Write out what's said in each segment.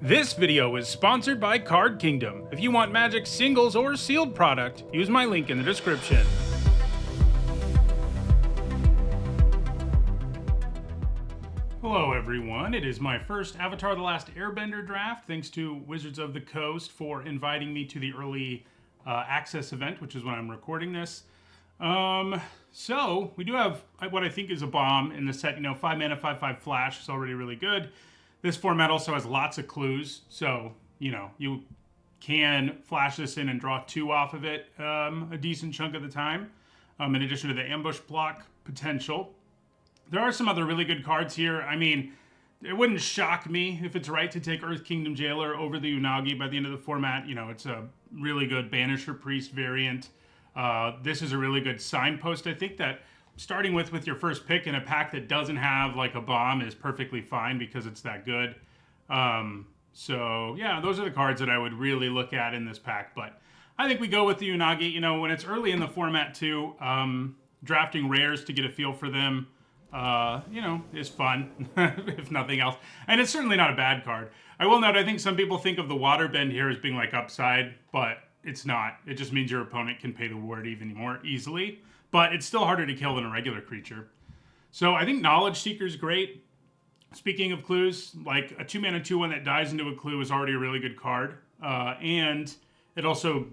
This video is sponsored by Card Kingdom. If you want Magic singles or sealed product, use my link in the description. Hello everyone, it is my first Avatar The Last Airbender draft, thanks to Wizards of the Coast for inviting me to the early access event, which is when I'm recording this. So, we do have what I think is a bomb in the set, 5 mana, 5/5 flash is already really good. This format also has lots of clues, so, you can flash this in and draw 2 off of it a decent chunk of the time, in addition to the ambush block potential. There are some other really good cards here. I mean, it wouldn't shock me if it's right to take Earth Kingdom Jailer over the Unagi by the end of the format. It's a really good Banisher Priest variant. This is a really good signpost. I think that starting with your first pick in a pack that doesn't have like a bomb is perfectly fine because it's that good. So yeah, those are the cards that I would really look at in this pack. But I think we go with the Unagi. When it's early in the format too, drafting rares to get a feel for them, is fun, if nothing else. And it's certainly not a bad card. I will note, I think some people think of the Waterbend here as being like upside, but it's not. It just means your opponent can pay the ward even more easily. But it's still harder to kill than a regular creature. So I think Knowledge Seeker is great. Speaking of clues, like a 2 mana 2/1 that dies into a clue is already a really good card. And it also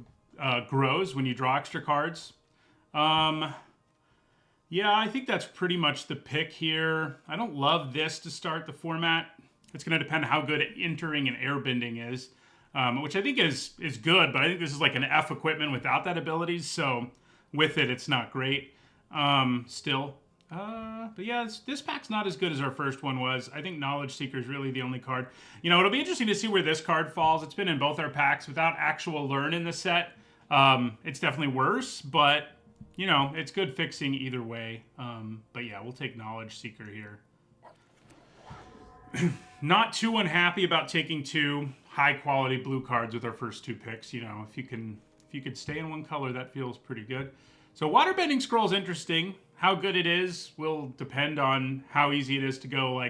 grows when you draw extra cards. Yeah, I think that's pretty much the pick here. I don't love this to start the format. It's going to depend on how good entering and airbending is, which I think is good, but I think this is like an F equipment without that ability, so with it, it's not great still. But yeah, this pack's not as good as our first one was. I think Knowledge Seeker is really the only card. It'll be interesting to see where this card falls. It's been in both our packs without actual Learn in the set. It's definitely worse, but it's good fixing either way. But yeah, we'll take Knowledge Seeker here. Not too unhappy about taking 2 high-quality blue cards with our first 2 picks. If you could stay in one color, that feels pretty good. So Waterbending Scroll is interesting. How good it is will depend on how easy it is to go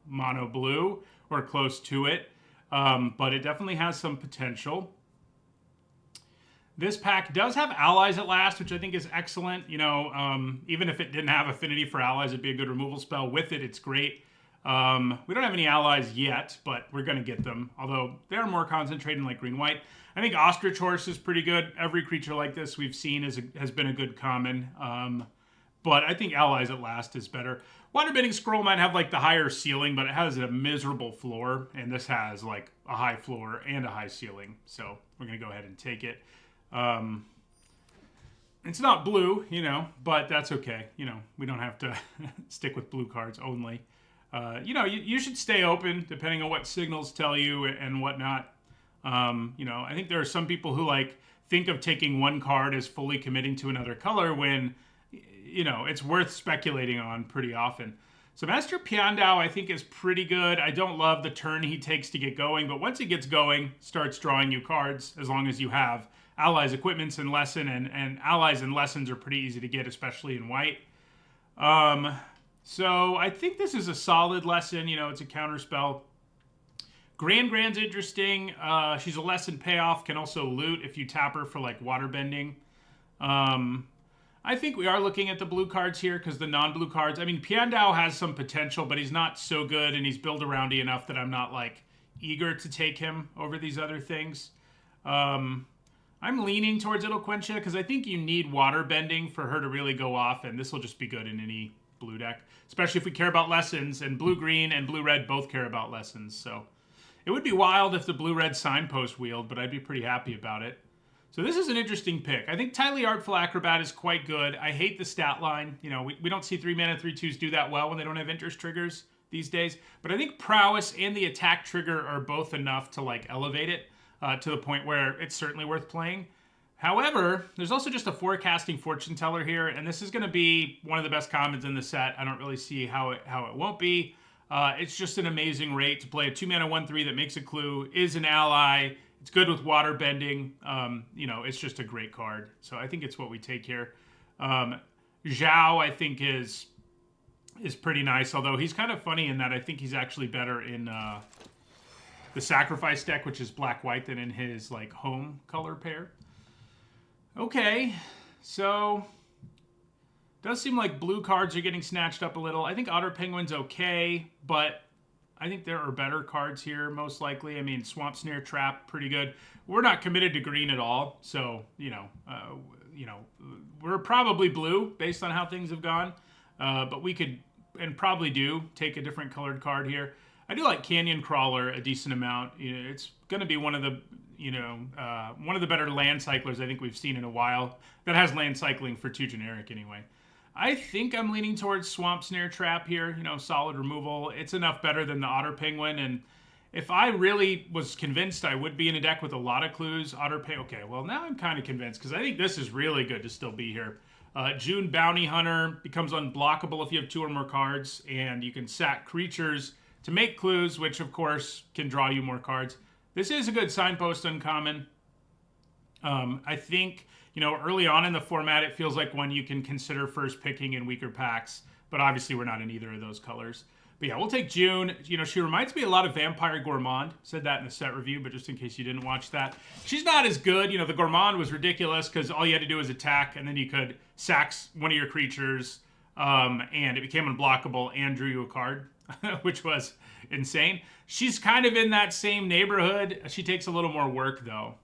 mono blue or close to it. But it definitely has some potential. This pack does have Allies at last, which I think is excellent. Even if it didn't have affinity for allies, it'd be a good removal spell. With it, it's great. We don't have any allies yet, but we're going to get them. Although they're more concentrated in like green-white. I think Ostrich Horse is pretty good. Every creature like this we've seen has been a good common. But I think Allies at last is better. Waterbending Scroll might have like the higher ceiling, but it has a miserable floor. And this has like a high floor and a high ceiling. So we're going to go ahead and take it. It's not blue, but that's okay. We don't have to stick with blue cards only. You should stay open depending on what signals tell you and whatnot. I think there are some people who think of taking one card as fully committing to another color when, it's worth speculating on pretty often. So Master Piandao, I think, is pretty good. I don't love the turn he takes to get going, but once he gets going, starts drawing you cards as long as you have allies, equipments, and lesson, and allies and lessons are pretty easy to get, especially in white. So I think this is a solid lesson. It's a counter spell. Grand's interesting. She's a lesson payoff, can also loot if you tap her for waterbending. I think we are looking at the blue cards here because the non-blue cards, Piandao has some potential, but he's not so good and he's build aroundy enough that I'm not eager to take him over these other things. I'm leaning towards Eloquentia because I think you need waterbending for her to really go off, and this will just be good in any blue deck, especially if we care about lessons, and blue-green and blue-red both care about lessons, so it would be wild if the blue-red signpost wheeled, but I'd be pretty happy about it. So this is an interesting pick. I think Tylee Artful Acrobat is quite good. I hate the stat line. We don't see 3 mana 3/2s do that well when they don't have interest triggers these days, but I think Prowess and the attack trigger are both enough to elevate it to the point where it's certainly worth playing. However, there's also just a forecasting fortune teller here, and this is going to be one of the best commons in the set. I don't really see how it won't be. It's just an amazing rate to play a 2 mana 1/3 that makes a clue, is an ally. It's good with water bending. It's just a great card. So I think it's what we take here. Zhao, I think, is pretty nice, although he's kind of funny in that I think he's actually better in the sacrifice deck, which is black-white, than in his like home color pair. Okay, so does seem like blue cards are getting snatched up a little. I think Otter Penguin's okay, but I think there are better cards here, most likely. I mean, Swamp Snare Trap, pretty good. We're not committed to green at all, so, we're probably blue based on how things have gone. But we could, and probably do, take a different colored card here. I do like Canyon Crawler a decent amount. It's going to be one of the, one of the better land cyclers I think we've seen in a while. That has land cycling for 2 generic anyway. I think I'm leaning towards Swamp Snare Trap here. Solid removal. It's enough better than the Otter Penguin. And if I really was convinced I would be in a deck with a lot of clues, Otter Penguin. Okay, well, now I'm kind of convinced because I think this is really good to still be here. June Bounty Hunter becomes unblockable if you have 2 or more cards, and you can sack creatures to make clues, which, of course, can draw you more cards. This is a good signpost uncommon. I think... early on in the format, it feels like one you can consider first picking in weaker packs, but obviously we're not in either of those colors. But yeah, we'll take June. She reminds me a lot of Vampire Gourmand. Said that in the set review, but just in case you didn't watch that. She's not as good. The Gourmand was ridiculous because all you had to do was attack, and then you could sack one of your creatures, and it became unblockable and drew you a card, which was insane. She's kind of in that same neighborhood. She takes a little more work, though.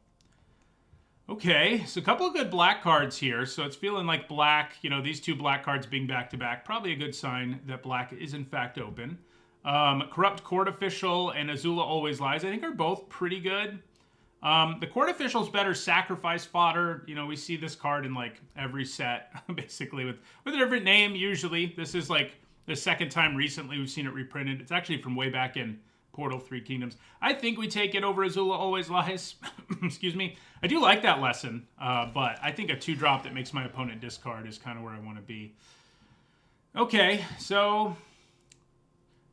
Okay, so a couple of good black cards here. So it's feeling like black, these 2 black cards being back-to-back, probably a good sign that black is in fact open. Corrupt Court Official and Azula Always Lies, I think, are both pretty good. The Court Official's better sacrifice fodder. We see this card in like every set, basically, with a different name, usually. This is like the second time recently we've seen it reprinted. It's actually from way back in Portal 3 Kingdoms. I think we take it over Azula Always Lies. Excuse me. I do like that lesson, but I think a 2-drop that makes my opponent discard is kind of where I want to be. Okay, so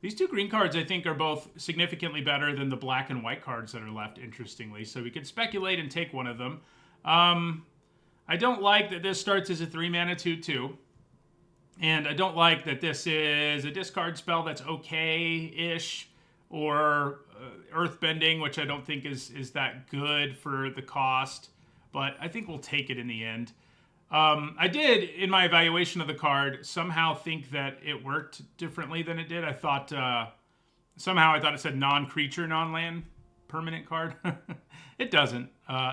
these 2 green cards I think are both significantly better than the black and white cards that are left, interestingly. So we could speculate and take one of them. I don't like that this starts as a 3-mana 2/2. And I don't like that this is a discard spell that's okay-ish. Or Earthbending, which I don't think is that good for the cost. But I think we'll take it in the end. I did, in my evaluation of the card, somehow think that it worked differently than it did. I thought, somehow I thought it said non-creature, non-land permanent card. It doesn't.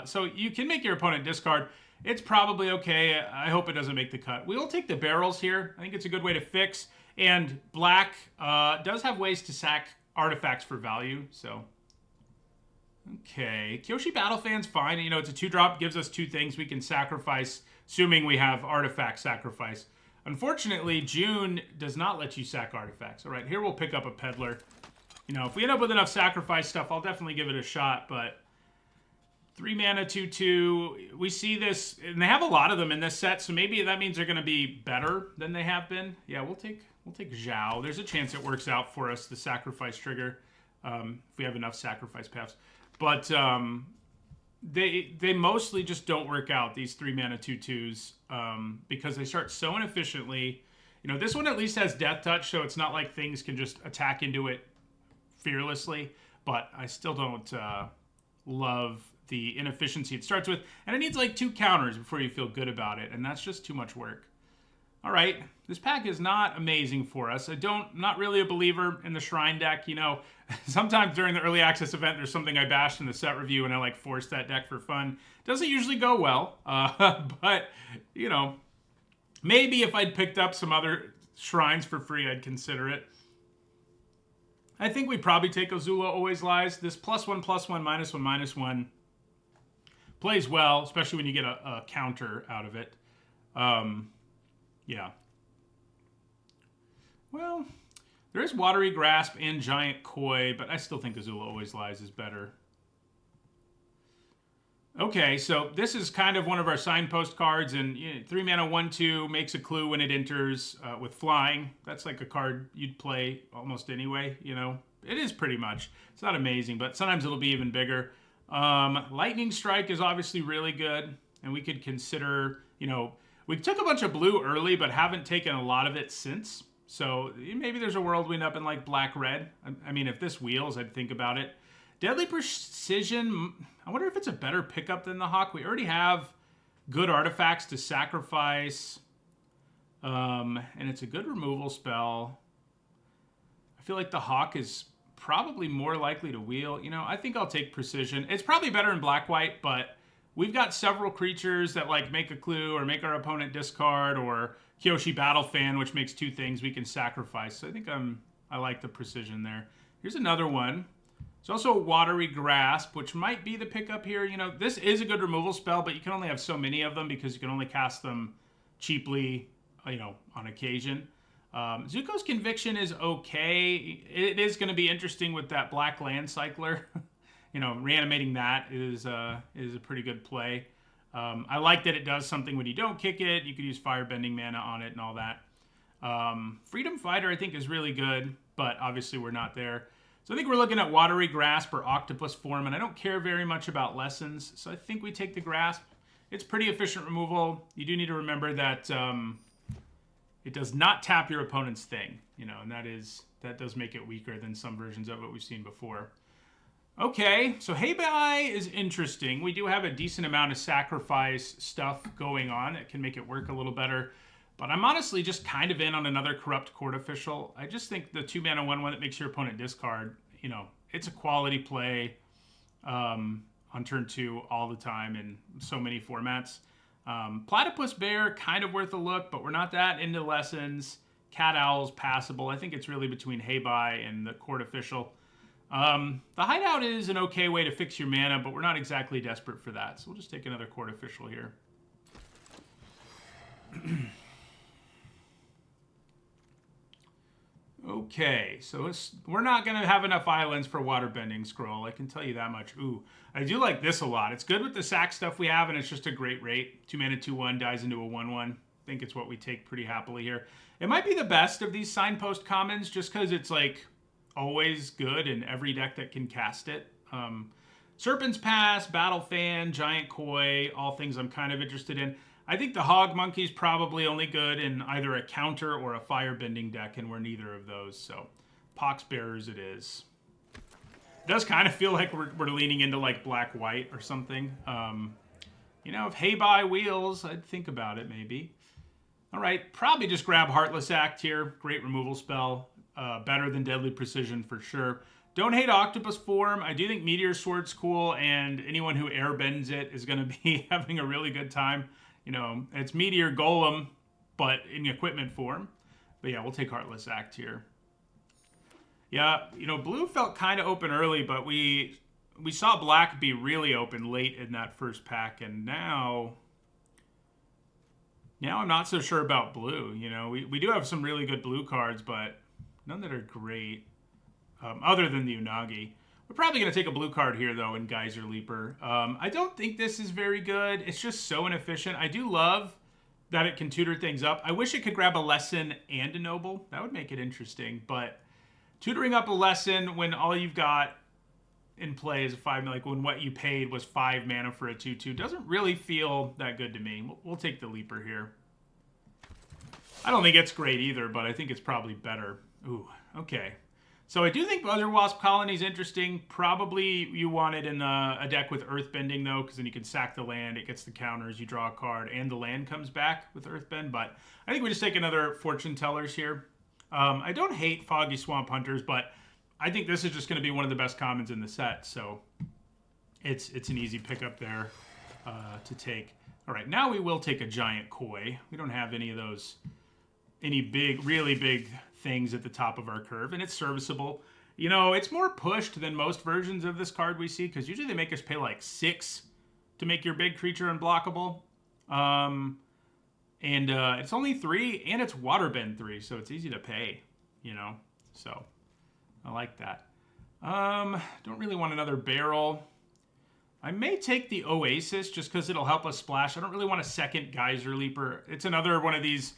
So you can make your opponent discard. It's probably okay. I hope it doesn't make the cut. We will take the barrels here. I think it's a good way to fix. And black does have ways to sack artifacts for value, so. Okay, Kyoshi Battlefan's fine. It's a 2-drop, gives us 2 things we can sacrifice, assuming we have artifact sacrifice. Unfortunately, June does not let you sack artifacts. All right, here we'll pick up a Peddler. If we end up with enough sacrifice stuff, I'll definitely give it a shot, but 3-mana 2/2, we see this, and they have a lot of them in this set, so maybe that means they're going to be better than they have been. Yeah, we'll take Zhao. There's a chance it works out for us, the sacrifice trigger, if we have enough sacrifice paths. But they mostly just don't work out, these 3-mana 2/2s, because they start so inefficiently. This one at least has Death Touch, so it's not like things can just attack into it fearlessly. But I still don't love the inefficiency it starts with. And it needs like 2 counters before you feel good about it, and that's just too much work. All right, this pack is not amazing for us. Not really a believer in the Shrine deck. Sometimes during the early access event, there's something I bashed in the set review and I like force that deck for fun. Doesn't usually go well, but maybe if I'd picked up some other Shrines for free, I'd consider it. I think we probably take Azula Always Lies. This +1/+1, -1, -1 plays well, especially when you get a counter out of it. Yeah. Well, there is Watery Grasp and Giant Koi, but I still think Azula Always Lies is better. Okay, so this is kind of one of our signpost cards, and 3-mana 1/2 makes a clue when it enters with flying. That's like a card you'd play almost anyway, It is pretty much. It's not amazing, but sometimes it'll be even bigger. Lightning Strike is obviously really good, and we could consider, we took a bunch of blue early, but haven't taken a lot of it since. So maybe there's a world we end up in like black-red. I mean, if this wheels, I'd think about it. Deadly Precision, I wonder if it's a better pickup than the Hawk. We already have good artifacts to sacrifice. And it's a good removal spell. I feel like the Hawk is probably more likely to wheel. You know, I think I'll take Precision. It's probably better in black-white, but we've got several creatures that like make a clue or make our opponent discard, or Kyoshi Battle Fan, which makes 2 things we can sacrifice. So I think I like the Precision there. Here's another one. There's also a Watery Grasp, which might be the pickup here. You know, this is a good removal spell, but you can only have so many of them because you can only cast them cheaply, you know, on occasion. Zuko's Conviction is okay. It is going to be interesting with that Black Land Cycler. You know, reanimating that is a pretty good play. I like that it does something when you don't kick it. You could use Firebending mana on it and all that. Freedom Fighter, I think, is really good, but obviously we're not there. So I think we're looking at Watery Grasp or Octopus Form, and I don't care very much about Lessons, so I think we take the Grasp. It's pretty efficient removal. You do need to remember that it does not tap your opponent's thing, you know, and that does make it weaker than some versions of it we've seen before. Okay, so Heibai is interesting. We do have a decent amount of sacrifice stuff going on that can make it work a little better. But I'm honestly just kind of in on another Corrupt Court Official. I just think the 2-mana 1/1 that makes your opponent discard, you know, it's a quality play on turn 2 all the time in so many formats. Platypus Bear, kind of worth a look, but we're not that into Lessons. Cat Owl's passable. I think it's really between Heibai and the Court Official. The Hideout is an okay way to fix your mana, but we're not exactly desperate for that. So we'll just take another Court Official here. Okay, so we're not going to have enough islands for Waterbending Scroll. I can tell you that much. Ooh, I do like this a lot. It's good with the sack stuff we have, and it's just a great rate. 2-mana, 2/1, dies into a 1/1. I think it's what we take pretty happily here. It might be the best of these Signpost commons, just because it's like always good in every deck that can cast it. Serpent's Pass, Battle Fan, Giant Koi, all things I'm kind of interested in. I think the Hog Monkey's probably only good in either a counter or a Firebending deck, and we're neither of those, so Pox Bearers it is. It does kind of feel like we're leaning into like black-white or something. You know, if Heibai wheels, I'd think about it maybe. All right, probably just grab Heartless Act here. Great removal spell. Better than Deadly Precision for sure. Don't hate Octopus Form. I do think Meteor Sword's cool, and anyone who airbends it is going to be having a really good time. You know, it's Meteor Golem, but in equipment form. But yeah, we'll take Heartless Act here. Yeah, you know, blue felt kind of open early, but we saw black be really open late in that first pack, and now I'm not so sure about blue. You know, we do have some really good blue cards, but none that are great, other than the Unagi. We're probably going to take a blue card here, though, in Geyser Leaper. I don't think this is very good. It's just so inefficient. I do love that it can tutor things up. I wish it could grab a Lesson and a Noble. That would make it interesting. But tutoring up a Lesson when all you've got in play is a 5, like when what you paid was 5 mana for a 2/2, doesn't really feel that good to me. We'll take the Leaper here. I don't think it's great either, but I think it's probably better. Ooh, okay. So I do think Buzzard Wasp Colony is interesting. Probably you want it in a deck with Earthbending, though, because then you can sack the land, it gets the counters, you draw a card, and the land comes back with Earthbend. But I think we just take another Fortune Tellers here. I don't hate Foggy Swamp Hunters, but I think this is just going to be one of the best commons in the set. So it's an easy pickup there to take. All right, now we will take a Giant Koi. We don't have any of those, any big, really big things at the top of our curve, and it's serviceable. You know, it's more pushed than most versions of this card we see, because usually they make us pay like 6 to make your big creature unblockable. It's only 3, and it's Waterbend 3, so it's easy to pay, you know? So, I like that. Don't really want another barrel. I may take the Oasis, just because it'll help us splash. I don't really want a second Geyser Leaper. It's another one of these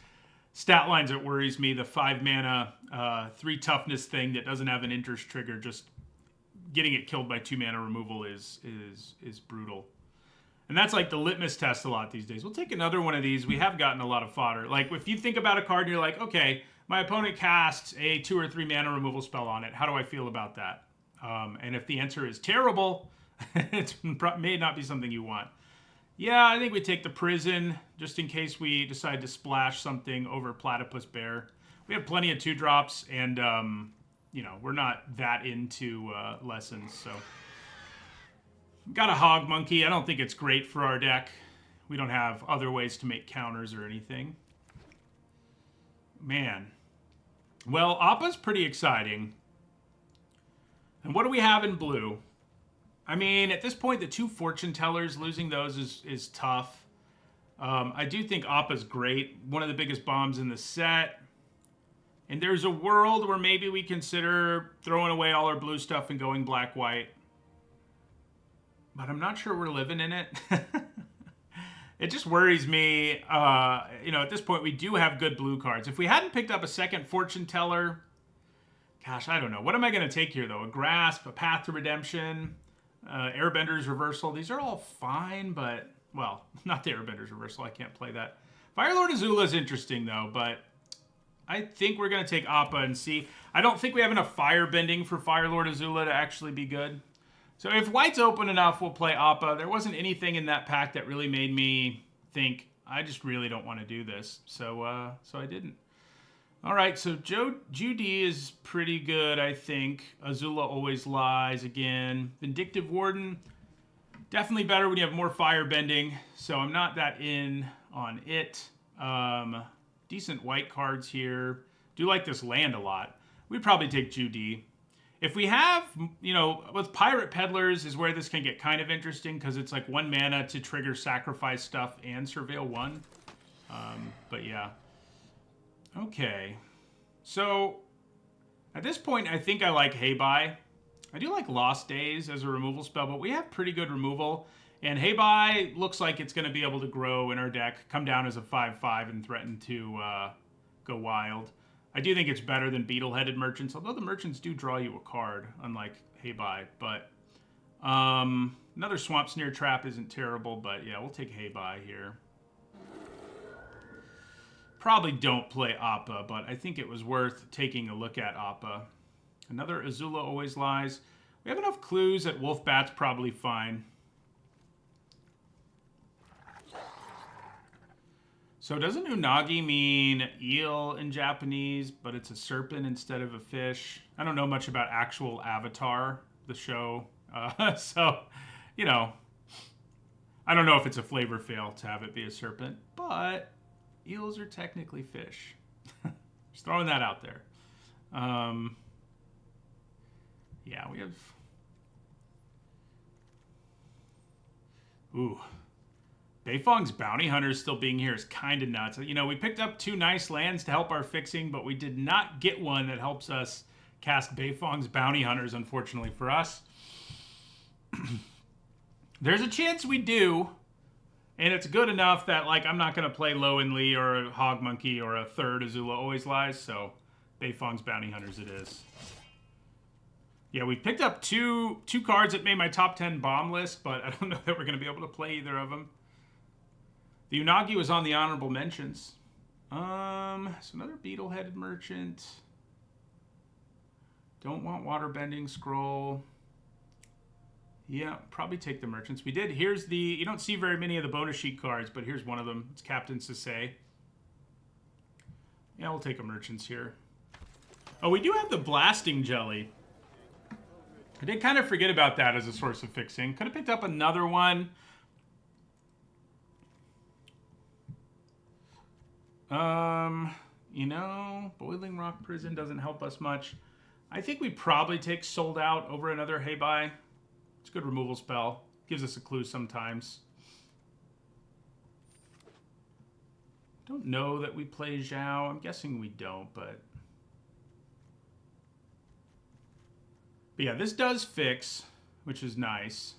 stat lines that worries me, the 5 mana, 3 toughness thing that doesn't have an interest trigger. Just getting it killed by 2 mana removal is brutal. And that's like the litmus test a lot these days. We'll take another one of these. We have gotten a lot of fodder. Like if you think about a card and you're like, okay, my opponent casts a 2 or 3 mana removal spell on it. How do I feel about that? And if the answer is terrible, it may not be something you want. Yeah, I think we take the prison just in case we decide to splash something over Platypus Bear. We have plenty of 2-drops, and you know, we're not that into lessons, so. Got a Hog Monkey. I don't think it's great for our deck. We don't have other ways to make counters or anything. Man. Well, Appa's pretty exciting. And what do we have in blue? I mean, at this point, the 2 Fortune Tellers, losing those is tough. I do think Appa's great. One of the biggest bombs in the set. And there's a world where maybe we consider throwing away all our blue stuff and going black-white. But I'm not sure we're living in it. It just worries me. You know, at this point, we do have good blue cards. If we hadn't picked up a second Fortune Teller, gosh, I don't know. What am I going to take here, though? A Grasp, a Path to Redemption, Airbender's Reversal. These are all fine, but, well, not the Airbender's Reversal. I can't play that. Firelord Azula is interesting, though, but I think we're going to take Appa and see. I don't think we have enough Firebending for Firelord Azula to actually be good. So if white's open enough, we'll play Appa. There wasn't anything in that pack that really made me think, I just really don't want to do this. So I didn't. All right, so Judy is pretty good, I think. Azula Always Lies again. Vindictive Warden, definitely better when you have more Firebending. So I'm not that in on it. Decent white cards here. Do like this land a lot. We'd probably take Judy. If we have, you know, with Pirate Peddlers is where this can get kind of interesting because it's like 1 mana to trigger sacrifice stuff and surveil 1. But yeah. Okay. So at this point, I think I like Heibai. I do like Lost Days as a removal spell, but we have pretty good removal. And Heibai looks like it's going to be able to grow in our deck, come down as a 5/5 and threaten to go wild. I do think it's better than Beetle-Headed Merchants, although the Merchants do draw you a card, unlike Heibai. But another Swamp Snare Trap isn't terrible, but yeah, we'll take Heibai here. Probably don't play Appa, but I think it was worth taking a look at Appa. Another Azula Always Lies. We have enough clues that Wolfbat's probably fine. So doesn't Unagi mean eel in Japanese, but it's a serpent instead of a fish? I don't know much about actual Avatar, the show. So, you know, I don't know if it's a flavor fail to have it be a serpent, but eels are technically fish. Just throwing that out there. Yeah, we have... Ooh. Beifong's Bounty Hunters still being here is kind of nuts. You know, we picked up 2 nice lands to help our fixing, but we did not get one that helps us cast Beifong's Bounty Hunters, unfortunately for us. There's a chance we do, and it's good enough that, like, I'm not going to play Lowenly or a Hog Monkey or a third Azula Always Lies, so Beifong's Bounty Hunters it is. Yeah, we picked up two cards that made my top 10 bomb list, but I don't know that we're going to be able to play either of them. The Unagi was on the honorable mentions. So another Beetle-Headed Merchant. Don't want Waterbending Scroll. Yeah, probably take the Merchants. We did. Here's the... You don't see very many of the bonus sheet cards, but here's one of them. It's Captain Sasay. Yeah, we'll take a Merchants here. Oh, we do have the Blasting Jelly. I did kind of forget about that as a source of fixing. Could have picked up another one. You know, Boiling Rock Prison doesn't help us much. I think we probably take Sold Out over another Heibai. It's a good removal spell. Gives us a clue sometimes. Don't know that we play Zhao. I'm guessing we don't, but yeah, this does fix, which is nice.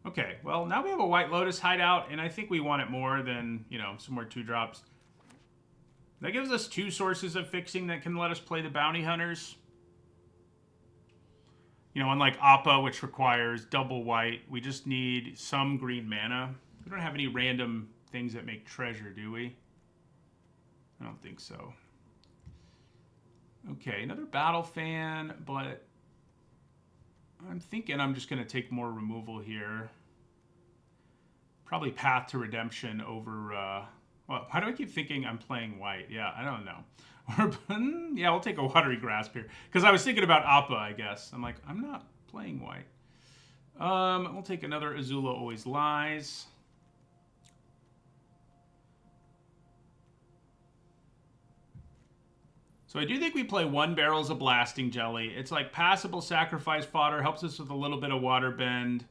Okay, well, now we have a White Lotus hideout, and I think we want it more than, you know, some more 2-drops. That gives us 2 sources of fixing that can let us play the Bounty Hunters. You know, unlike Appa, which requires double white, we just need some green mana. We don't have any random things that make treasure, do we? I don't think so. Okay, another Battle Fan, but I'm thinking I'm just going to take more removal here. Probably Path to Redemption over... well, why do I keep thinking I'm playing white? Yeah, I don't know. Yeah, we'll take a Watery Grasp here. Because I was thinking about Appa, I guess. I'm like, I'm not playing white. We'll take another Azula Always Lies. So I do think we play 1 Barrels of Blasting Jelly. It's like passable sacrifice fodder. Helps us with a little bit of water bend.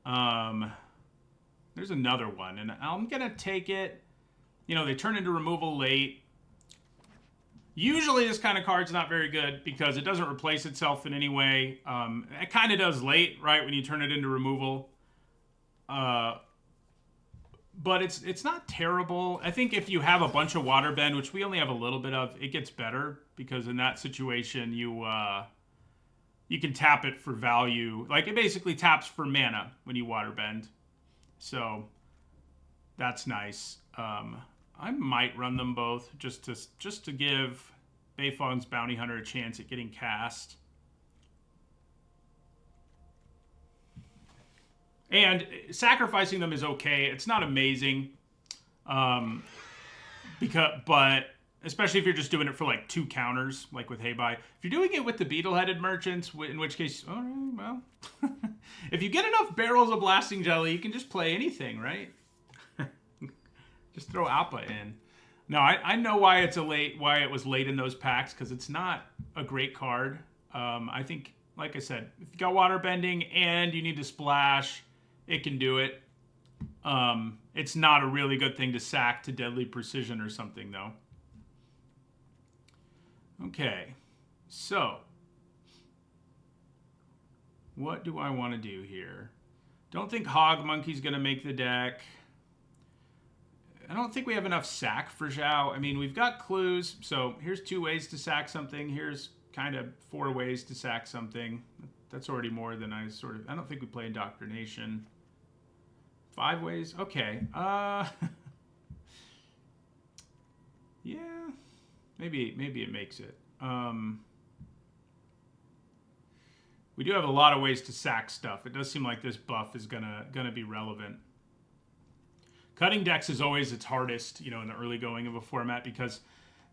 There's another one. And I'm going to take it. You know, they turn into removal late. Usually this kind of card's not very good because it doesn't replace itself in any way. It kind of does late, right, when you turn it into removal. But it's not terrible. I think if you have a bunch of water bend, which we only have a little bit of, it gets better because in that situation you can tap it for value. Like it basically taps for mana when you water bend. So that's nice. I might run them both just to give Beifong's Bounty Hunter a chance at getting cast. And sacrificing them is okay. It's not amazing. But especially if you're just doing it for like 2 counters, like with Heibai. If you're doing it with the Beetle-Headed Merchants, in which case, all right, well. If you get enough Barrels of Blasting Jelly, you can just play anything, right? Just throw Appa in. No, I know why it was late in those packs, because it's not a great card. I think, like I said, if you got water bending and you need to splash, it can do it. It's not a really good thing to sack to Deadly Precision or something, though. Okay, so what do I want to do here? Don't think Hog Monkey's going to make the deck. I don't think we have enough sack for Zhao. I mean, we've got clues. So here's 2 ways to sack something. Here's kind of 4 ways to sack something. That's already more than I don't think we play Indoctrination. 5 ways? Okay. Yeah. Maybe it makes it. We do have a lot of ways to sack stuff. It does seem like this buff is gonna be relevant. Cutting decks is always its hardest, in the early going of a format, because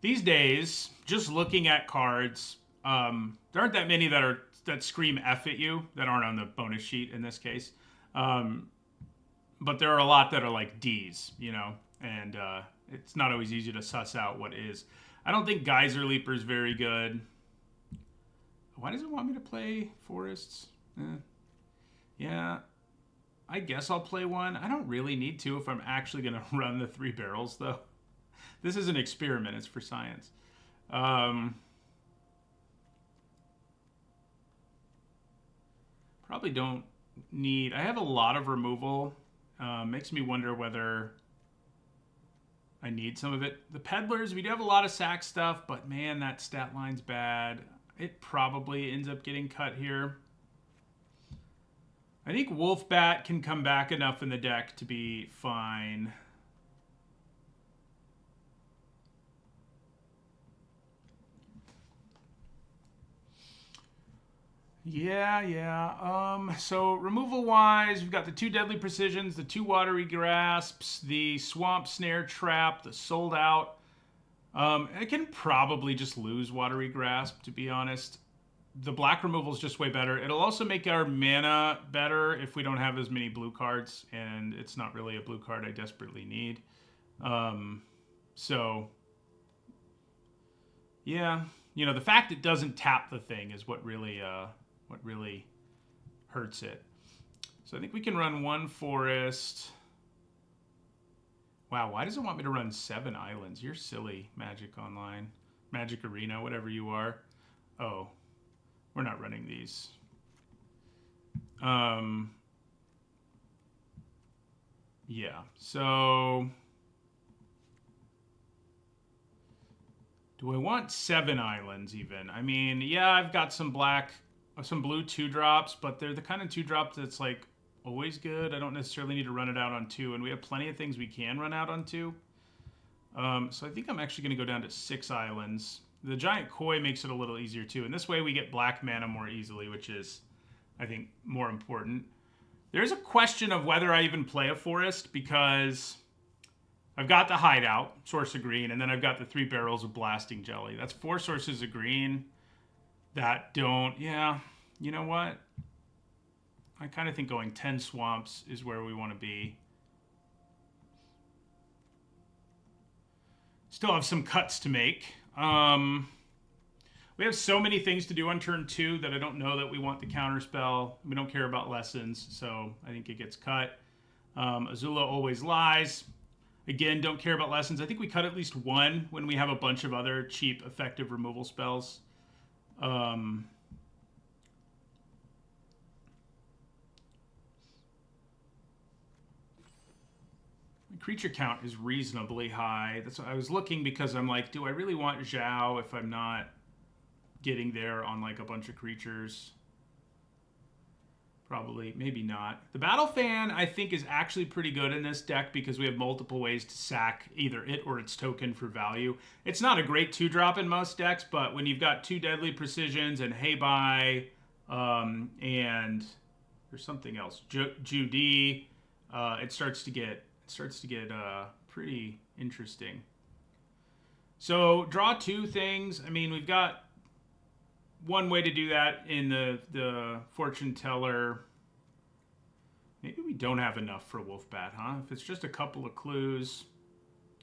these days, just looking at cards, there aren't that many that scream F at you, that aren't on the bonus sheet in this case. But there are a lot that are like Ds, and it's not always easy to suss out what is. I don't think Geyser Leaper is very good. Why does it want me to play Forests? Yeah. I guess I'll play one. I don't really need to if I'm actually going to run the 3 barrels, though. This is an experiment. It's for science. Probably don't need... I have a lot of removal. Makes me wonder whether I need some of it. The Peddlers, we do have a lot of sack stuff, but man, that stat line's bad. It probably ends up getting cut here. I think Wolfbat can come back enough in the deck to be fine. Yeah. So removal-wise, we've got the 2 Deadly Precisions, the 2 Watery Grasps, the Swamp Snare Trap, the Sold Out. I can probably just lose Watery Grasp, to be honest. The black removal is just way better. It'll also make our mana better if we don't have as many blue cards, and it's not really a blue card I desperately need. So, yeah. The fact it doesn't tap the thing is what really hurts it. So I think we can run 1 Forest. Wow, why does it want me to run 7 islands? You're silly, Magic Online. Magic Arena, whatever you are. Oh. We're not running these. Yeah, so... Do I want 7 islands, even? I mean, yeah, I've got some blue 2-drops, but they're the kind of 2-drop that's, like, always good. I don't necessarily need to run it out on 2, and we have plenty of things we can run out on 2. So I think I'm actually going to go down to 6 islands. The Giant Koi makes it a little easier, too. And this way we get black mana more easily, which is I think, more important. There's a question of whether I even play a forest, because I've got the hideout, source of green, and then I've got the 3 barrels of blasting jelly. That's 4 sources of green that don't... Yeah, you know what? I kind of think going 10 swamps is where we want to be. Still have some cuts to make. We have so many things to do on turn 2 that I don't know that we want the counterspell. We don't care about lessons, so I think it gets cut. Azula always lies. Again, don't care about lessons. I think we cut at least 1 when we have a bunch of other cheap, effective removal spells. Creature count is reasonably high. That's what I was looking, because I'm like, do I really want Zhao if I'm not getting there on like a bunch of creatures? Probably, maybe not. The Battle Fan, I think, is actually pretty good in this deck because we have multiple ways to sack either it or its token for value. It's not a great 2-drop in most decks, but when you've got 2 Deadly Precisions and Heibai, and there's something else, Judy, it starts to get pretty interesting. So draw 2 things. I mean, we've got one way to do that in the Fortune Teller. Maybe we don't have enough for Wolfbat, huh? If it's just a couple of clues,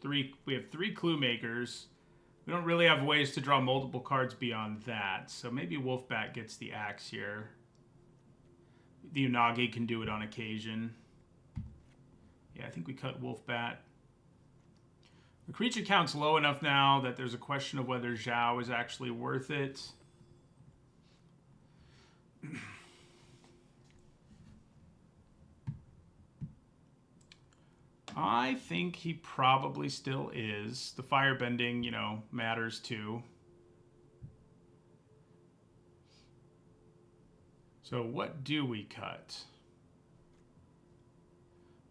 we have 3 clue makers. We don't really have ways to draw multiple cards beyond that. So maybe Wolfbat gets the axe here. The Unagi can do it on occasion. Yeah, I think we cut Wolfbat. The creature count's low enough now that there's a question of whether Zhao is actually worth it. I think he probably still is. The firebending, you know, matters too. So what do we cut?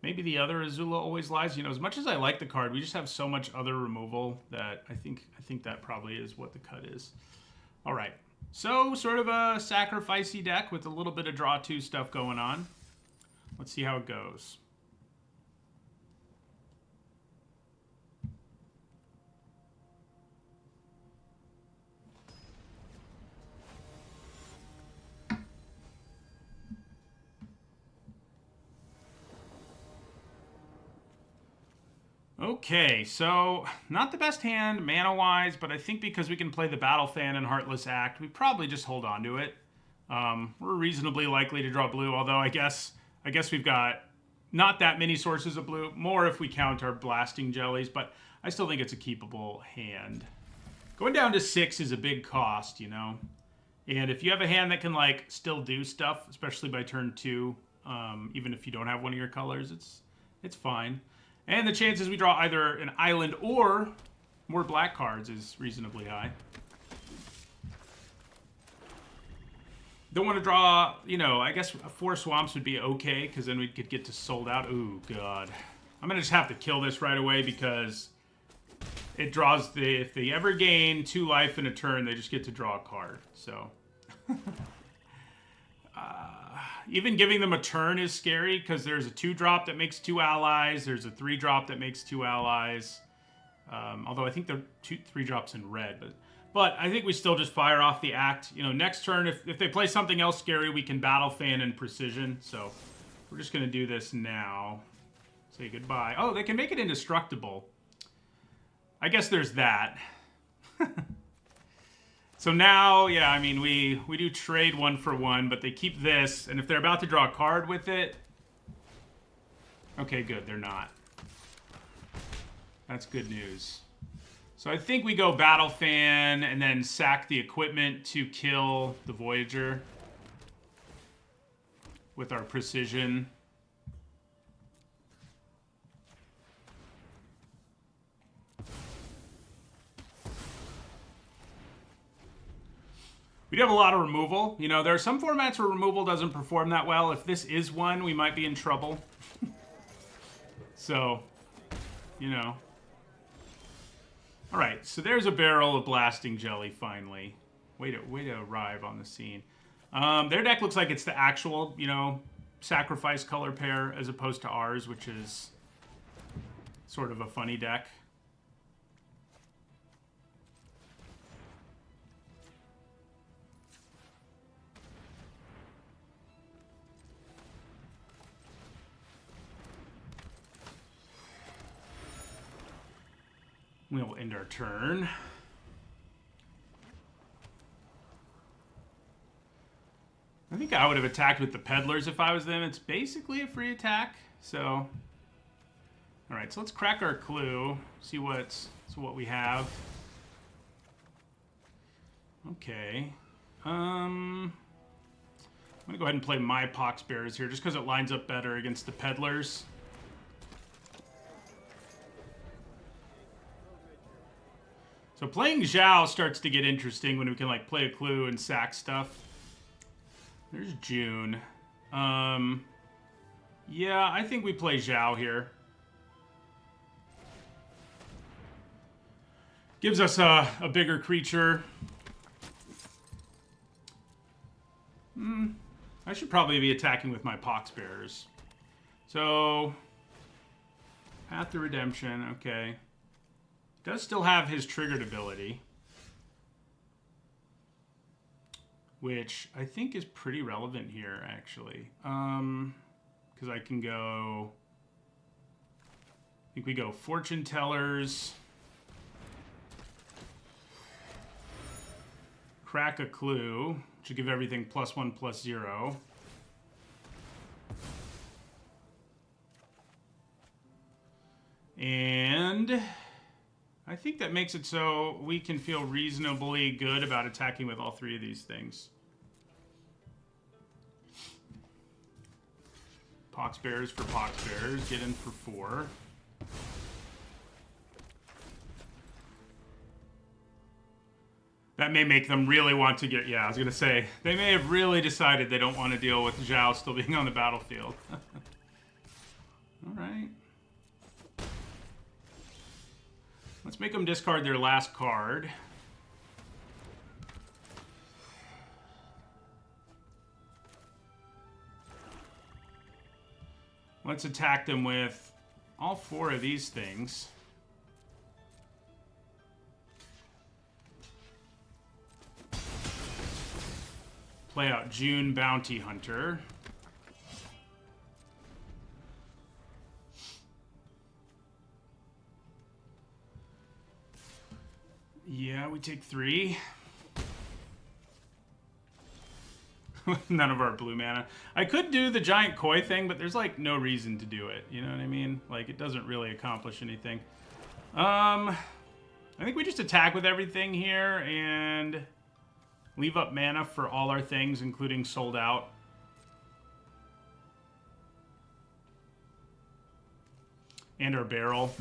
Maybe the other Azula always lies. You know, as much as I like the card, we just have so much other removal that I think that probably is what the cut is. All right. So sort of a sacrificey deck with a little bit of draw 2 stuff going on. Let's see how it goes. Okay, so not the best hand mana-wise, but I think because we can play the Battle Fan and Heartless Act, we probably just hold on to it. We're reasonably likely to draw blue, although I guess we've got not that many sources of blue, more if we count our blasting jellies, but I still think it's a keepable hand. Going down to 6 is a big cost, you know? And if you have a hand that can, like, still do stuff, especially by turn 2, even if you don't have one of your colors, it's fine. And the chances we draw either an island or more black cards is reasonably high. Don't want to draw, you know, I guess 4 swamps would be okay, because then we could get to sold out. Ooh, God. I'm going to just have to kill this right away, because it draws if they ever gain 2 life in a turn, they just get to draw a card. So... even giving them a turn is scary, because there's a 2-drop that makes 2 allies. There's a 3-drop that makes 2 allies. Although I think they're 3-drops in red. But I think we still just fire off the act. You know, next turn, if they play something else scary, we can Battle Fan and Precision. So we're just going to do this now. Say goodbye. Oh, they can make it indestructible. I guess there's that. So now, yeah, I mean, we do trade 1 for 1, but they keep this, and if they're about to draw a card with it... Okay, good, they're not. That's good news. So I think we go Battle Fan and then sack the equipment to kill the Voyager with our Precision. We do have a lot of removal. You know, there are some formats where removal doesn't perform that well. If this is one, we might be in trouble. So, you know. All right, so there's a barrel of blasting jelly finally. Way to arrive on the scene. Their deck looks like it's the actual, you know, sacrifice color pair as opposed to ours, which is sort of a funny deck. We'll end our turn. I think I would have attacked with the peddlers if I was them. It's basically a free attack, so. All right, so let's crack our clue. See what we have. Okay. I'm gonna go ahead and play my Pox Bears here, just because it lines up better against the peddlers. So playing Zhao starts to get interesting when we can like play a clue and sack stuff. There's June. Yeah, I think we play Zhao here. Gives us a bigger creature. I should probably be attacking with my Pox Bears. So, Path to Redemption, okay. Does still have his triggered ability, which I think is pretty relevant here, actually. Because I can go... I think we go Fortune Tellers, Crack a Clue, which will give everything +1/+0. And I think that makes it so we can feel reasonably good about attacking with all three of these things. Pox Bears for Pox Bears, get in for 4. That may make them really want to get... Yeah, I was going to say, they may have really decided they don't want to deal with Zhao still being on the battlefield. All right. Let's make them discard their last card. Let's attack them with all 4 of these things. Play out June Bounty Hunter. Yeah, we take 3. None of our blue mana. I could do the giant koi thing, but there's like no reason to do it. You know what I mean? Like it doesn't really accomplish anything. I think we just attack with everything here and leave up mana for all our things, including Sold Out. And our barrel.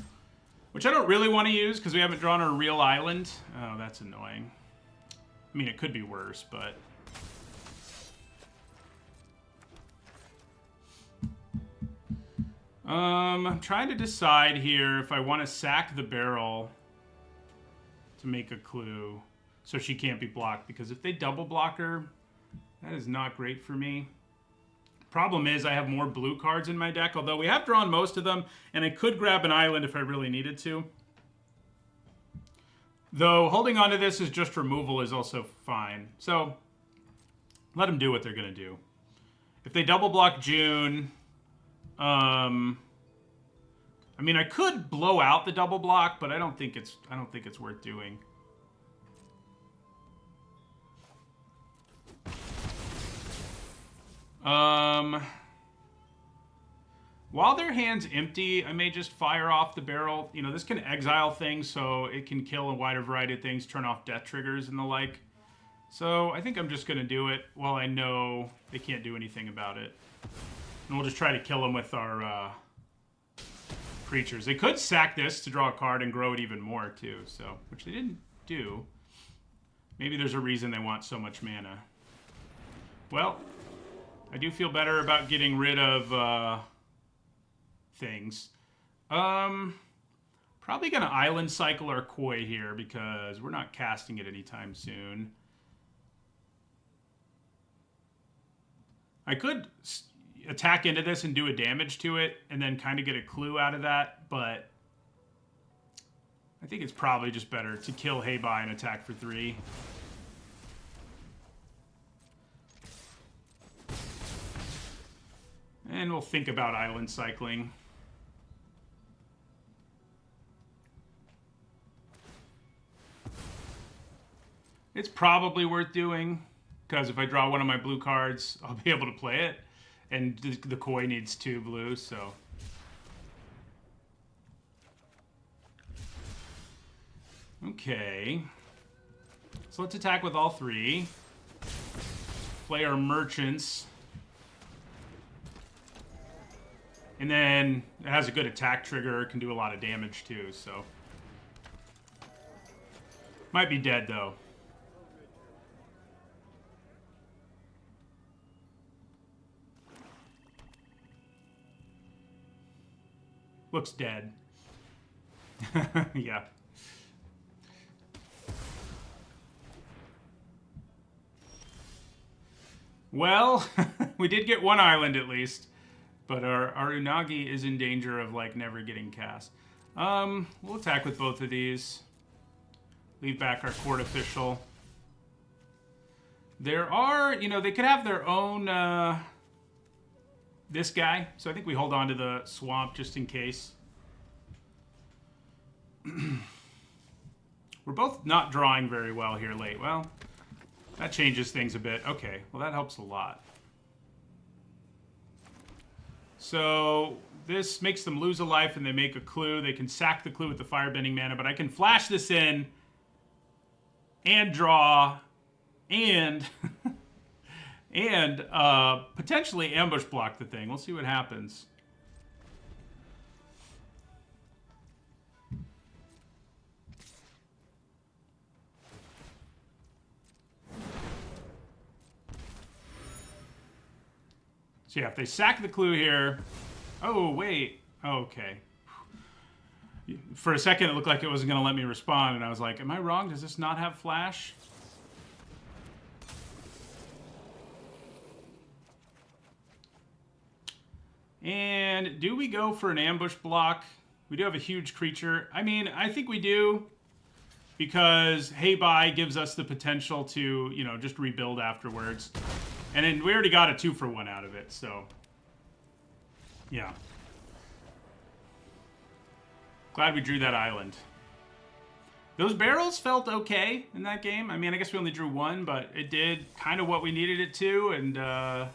Which I don't really want to use because we haven't drawn our real island. Oh, that's annoying. I mean, it could be worse, but... I'm trying to decide here if I want to sack the barrel to make a clue so she can't be blocked. Because if they double block her, that is not great for me. Problem is I have more blue cards in my deck, although we have drawn most of them, and I could grab an island if I really needed to. Though holding on to this as just removal is also fine. So let them do what they're going to do. If they double block June... I mean, I could blow out the double block, but I don't think it's worth doing. While their hand's empty, I may just fire off the barrel. You know, this can exile things, so it can kill a wider variety of things, turn off death triggers and the like. So I think I'm just going to do it while I know they can't do anything about it. And we'll just try to kill them with our creatures. They could sack this to draw a card and grow it even more, too. So, which they didn't do. Maybe there's a reason they want so much mana. Well, I do feel better about getting rid of things. Probably going to Island Cycle our Koi here because we're not casting it anytime soon. I could attack into this and do a damage to it and then kind of get a clue out of that, but I think it's probably just better to kill Heibai and attack for 3. And we'll think about island cycling. It's probably worth doing, because if I draw one of my blue cards, I'll be able to play it. And the koi needs 2 blue, so... Okay. So let's attack with all 3. Play our merchants. And then it has a good attack trigger. It can do a lot of damage too, so... Might be dead, though. Looks dead. Yeah. Well, we did get 1 island at least. But our Unagi is in danger of, like, never getting cast. We'll attack with both of these. Leave back our court official. There are, you know, they could have their own, this guy. So I think we hold on to the swamp just in case. We're both not drawing very well here late. Well, that changes things a bit. Okay, well, that helps a lot. So this makes them lose a life and they make a clue. They can sack the clue with the firebending mana, but I can flash this in and draw and and potentially ambush block the thing. We'll see what happens. So yeah, if they sack the clue here... Oh, wait. Oh, okay. For a second, it looked like it wasn't going to let me respond, and I was like, am I wrong? Does this not have flash? And do we go for an ambush block? We do have a huge creature. I mean, I think we do, because Heibai gives us the potential to, you know, just rebuild afterwards. And then we already got a 2-for-1 out of it, so... Yeah. Glad we drew that island. Those barrels felt okay in that game. I mean, I guess we only drew 1, but it did kind of what we needed it to, and, yeah.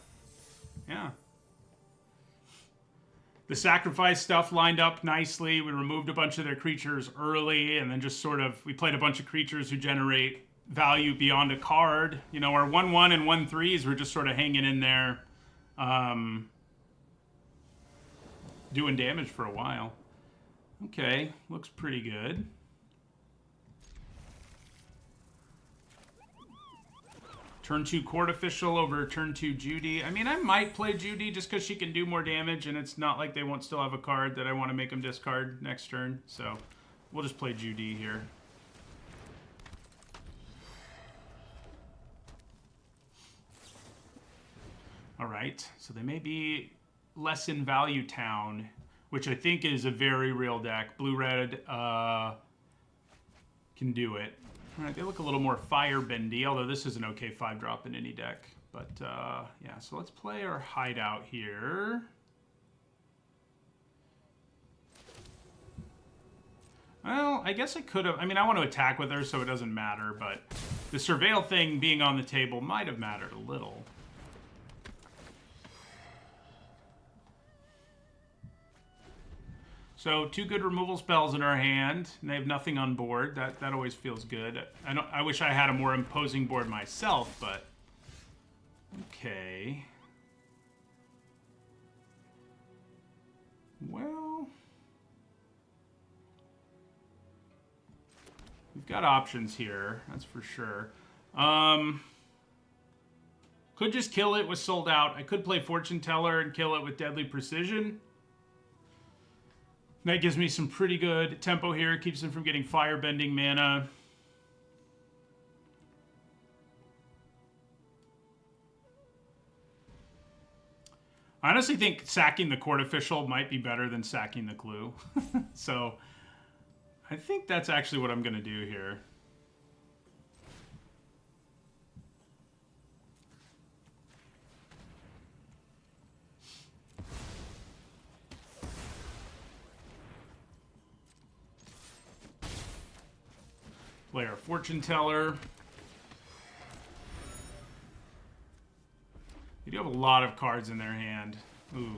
The sacrifice stuff lined up nicely. We removed a bunch of their creatures early, and then just sort of... We played a bunch of creatures who generate value beyond a card. You know, our 1/1 and 1/3s were just sort of hanging in there, doing damage for a while. Okay, looks pretty good. Turn 2 court official over turn 2 Judy. I mean, I might play Judy just because she can do more damage, and it's not like they won't still have a card that I want to make them discard next turn. So we'll just play Judy here. All right, so they may be less in value town, which I think is a very real deck. Blue-red can do it. All right, they look a little more firebendy, although this is an okay 5-drop in any deck. But yeah, so let's play our hideout here. Well, I guess I could have... I mean, I want to attack with her, so it doesn't matter, but the surveil thing being on the table might have mattered a little. So 2 good removal spells in our hand, and they have nothing on board. That always feels good. I wish I had a more imposing board myself, but okay. Well, we've got options here, that's for sure. Could just kill it with Sold Out. I could play Fortune Teller and kill it with Deadly Precision. That gives me some pretty good tempo here. It keeps them from getting firebending mana. I honestly think sacking the court official might be better than sacking the clue. So I think that's actually what I'm going to do here. Play our fortune teller. They do have a lot of cards in their hand. Ooh.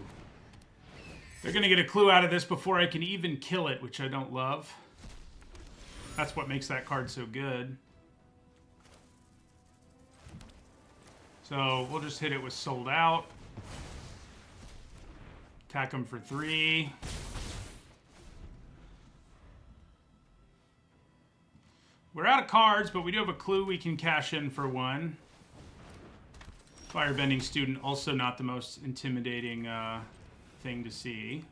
They're going to get a clue out of this before I can even kill it, which I don't love. That's what makes that card so good. So we'll just hit it with sold out. Attack them for 3. We're out of cards, but we do have a clue we can cash in for 1. Firebending student, also not the most intimidating thing to see.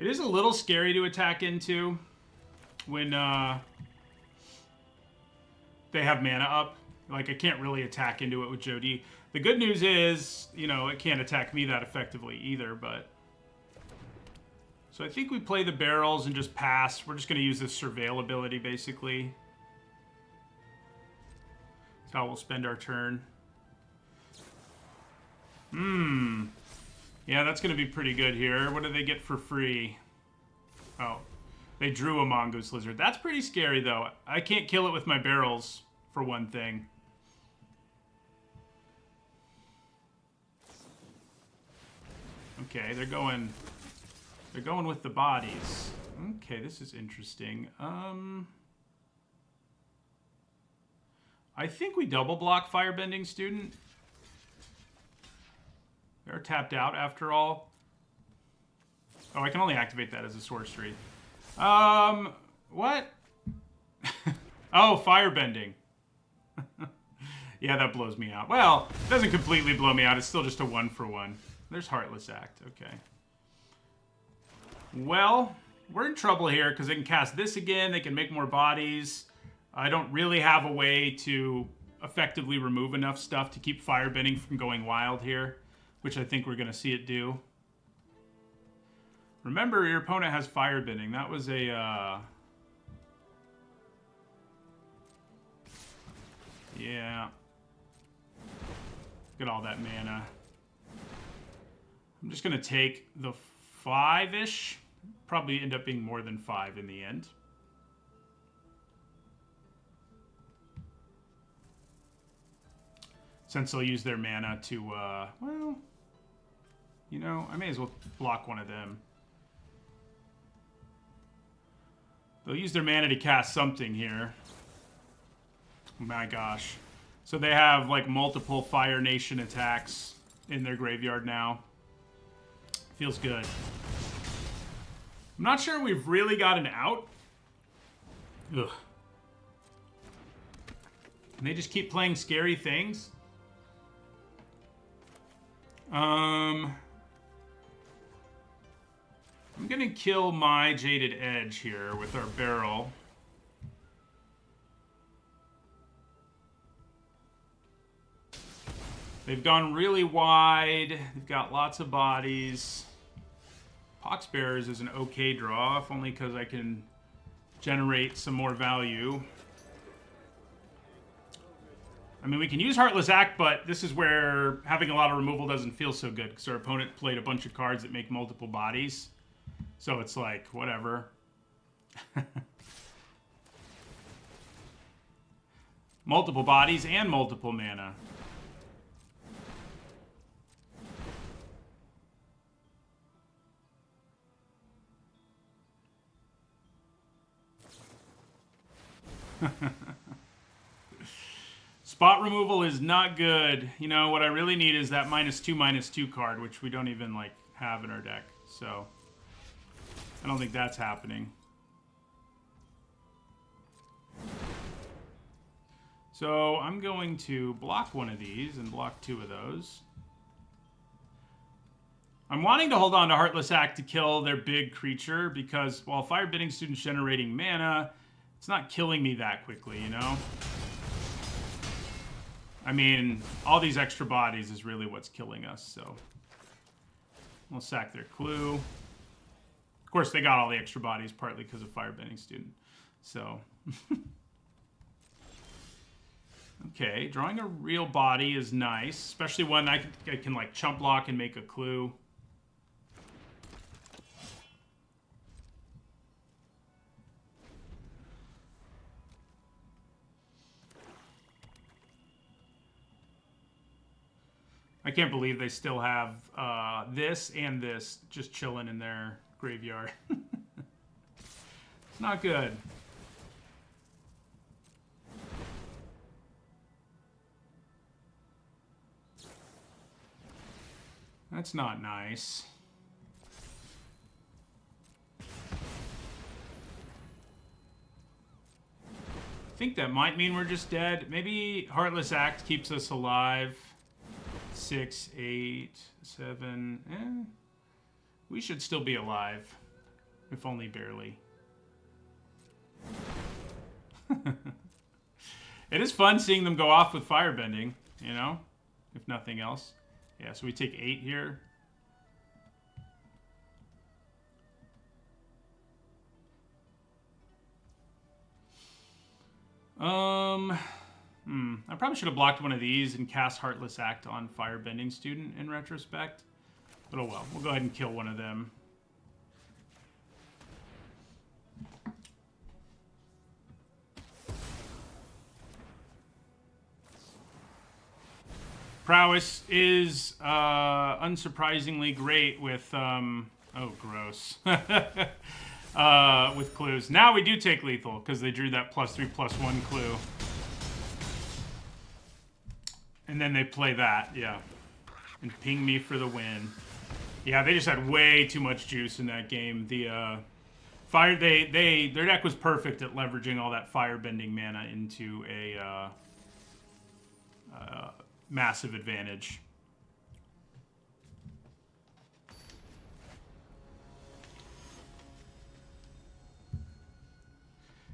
It is a little scary to attack into when they have mana up. Like, I can't really attack into it with Jody. The good news is, you know, it can't attack me that effectively either, but... So I think we play the barrels and just pass. We're just going to use this surveil ability, basically. That's how we'll spend our turn. Yeah, that's going to be pretty good here. What do they get for free? Oh, they drew a Mongoose Lizard. That's pretty scary, though. I can't kill it with my barrels, for one thing. Okay, they're going with the bodies. Okay, this is interesting. I think we double block Firebending Student. They're tapped out after all. Oh, I can only activate that as a sorcery. What? Oh, Firebending. Yeah, that blows me out. Well, it doesn't completely blow me out. It's still just a 1-for-1. There's Heartless Act. Okay. Well, we're in trouble here because they can cast this again. They can make more bodies. I don't really have a way to effectively remove enough stuff to keep Firebending from going wild here, which I think we're going to see it do. Remember, your opponent has Firebending. That was a... Yeah. Look at all that mana. I'm just going to take the 5-ish. Probably end up being more than 5 in the end. Since they'll use their mana to, well, you know, I may as well block one of them. They'll use their mana to cast something here. Oh my gosh. So they have, like, multiple Fire Nation attacks in their graveyard now. Feels good. I'm not sure we've really gotten out. Ugh. And they just keep playing scary things. I'm gonna kill my Jaded Edge here with our barrel. They've gone really wide. They've got lots of bodies. Poxbearers is an okay draw, if only because I can generate some more value. I mean, we can use Heartless Act, but this is where having a lot of removal doesn't feel so good, because our opponent played a bunch of cards that make multiple bodies. So it's like, whatever. Multiple bodies and multiple mana. Spot removal is not good. You know, what I really need is that -2/-2 card, which we don't even, like, have in our deck. So, I don't think that's happening. So, I'm going to block one of these and block 2 of those. I'm wanting to hold on to Heartless Act to kill their big creature, because while Firebending Student's generating mana, it's not killing me that quickly, you know? I mean, all these extra bodies is really what's killing us, so. We'll sack their clue. Of course, they got all the extra bodies partly because of Firebending Student. So. Okay, drawing a real body is nice, especially when I can like chump block and make a clue. I can't believe they still have this and this just chilling in their graveyard. It's not good. That's not nice. I think that might mean we're just dead. Maybe Heartless Act keeps us alive. 6, 8, 7. We should still be alive. If only barely. It is fun seeing them go off with Firebending, you know? If nothing else. Yeah, so we take 8 here. I probably should have blocked one of these and cast Heartless Act on Firebending Student in retrospect. But oh well, we'll go ahead and kill one of them. Prowess is unsurprisingly great with, oh, gross. With clues. Now we do take lethal because they drew that +3/+1 clue. And then they play that, yeah. And ping me for the win. Yeah, they just had way too much juice in that game. The their deck was perfect at leveraging all that firebending mana into a massive advantage.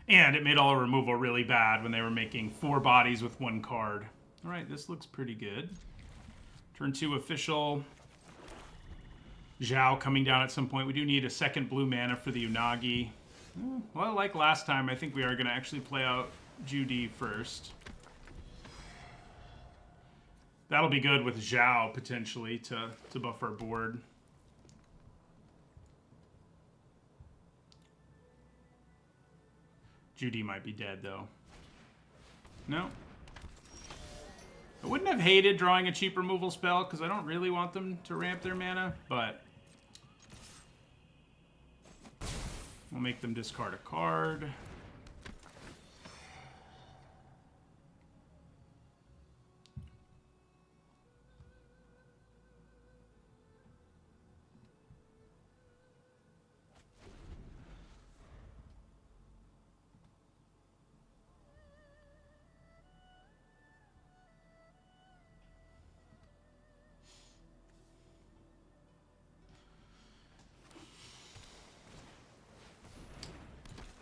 And it made all the removal really bad when they were making 4 bodies with 1 card. All right, this looks pretty good. Turn 2 official. Zhao coming down at some point. We do need a second blue mana for the Unagi. Well, like last time, I think we are going to actually play out Judy first. That'll be good with Zhao, potentially, to buff our board. Judy might be dead, though. No. I wouldn't have hated drawing a cheap removal spell, because I don't really want them to ramp their mana, but we'll make them discard a card.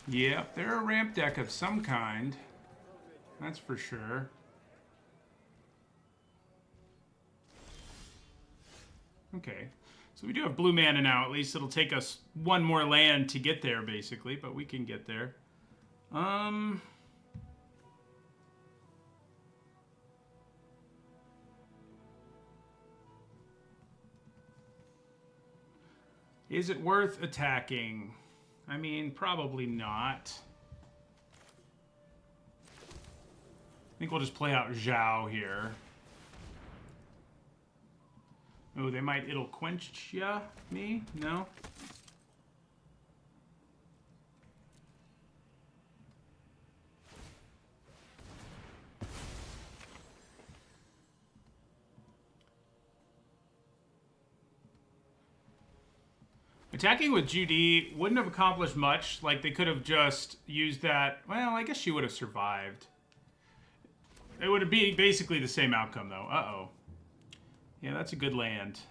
Yep, they're a ramp deck of some kind. That's for sure. Okay. So we do have blue mana now. At least it'll take us 1 more land to get there, basically. But we can get there. Is it worth attacking? I mean, probably not. I think we'll just play out Zhao here. Oh, they might it'll quench ya? Me? No? Attacking with Judy wouldn't have accomplished much. Like, they could have just used that. Well, I guess she would have survived. It would be basically the same outcome, though. Uh-oh. Yeah, that's a good land.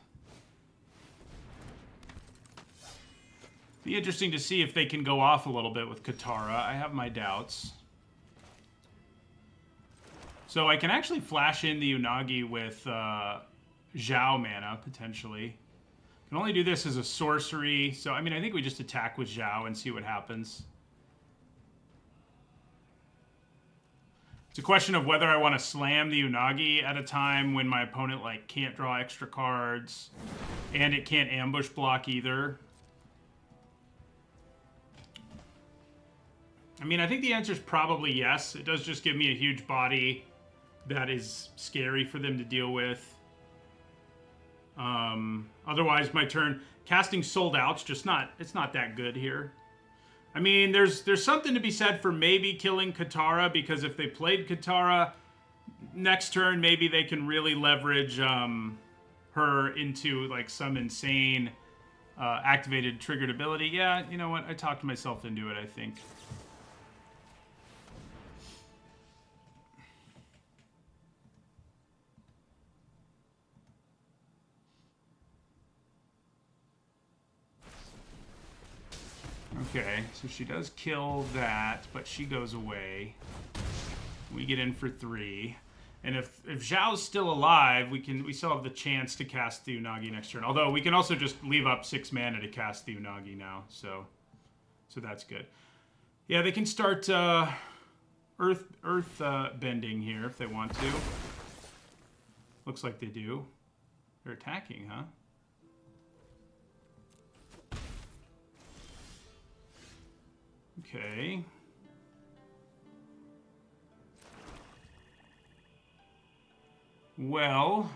Be interesting to see if they can go off a little bit with Katara. I have my doubts. So I can actually flash in the Unagi with Zhao mana, potentially. Can only do this as a sorcery. So, I mean, I think we just attack with Zhao and see what happens. It's a question of whether I want to slam the Unagi at a time when my opponent, like, can't draw extra cards. And it can't ambush block either. I mean, I think the answer is probably yes. It does just give me a huge body that is scary for them to deal with. Otherwise, my turn casting Sold Out's just not. It's not that good here. I mean, there's something to be said for maybe killing Katara, because if they played Katara next turn, maybe they can really leverage her into like some insane activated triggered ability. Yeah, you know what? I talked myself into it, I think. Okay, so she does kill that, but she goes away. We get in for 3. And if Zhao's still alive, we still have the chance to cast the Unagi next turn. Although we can also just leave up 6 mana to cast the Unagi now, so that's good. Yeah, they can start earth bending here if they want to. Looks like they do. They're attacking, huh? Okay. Well,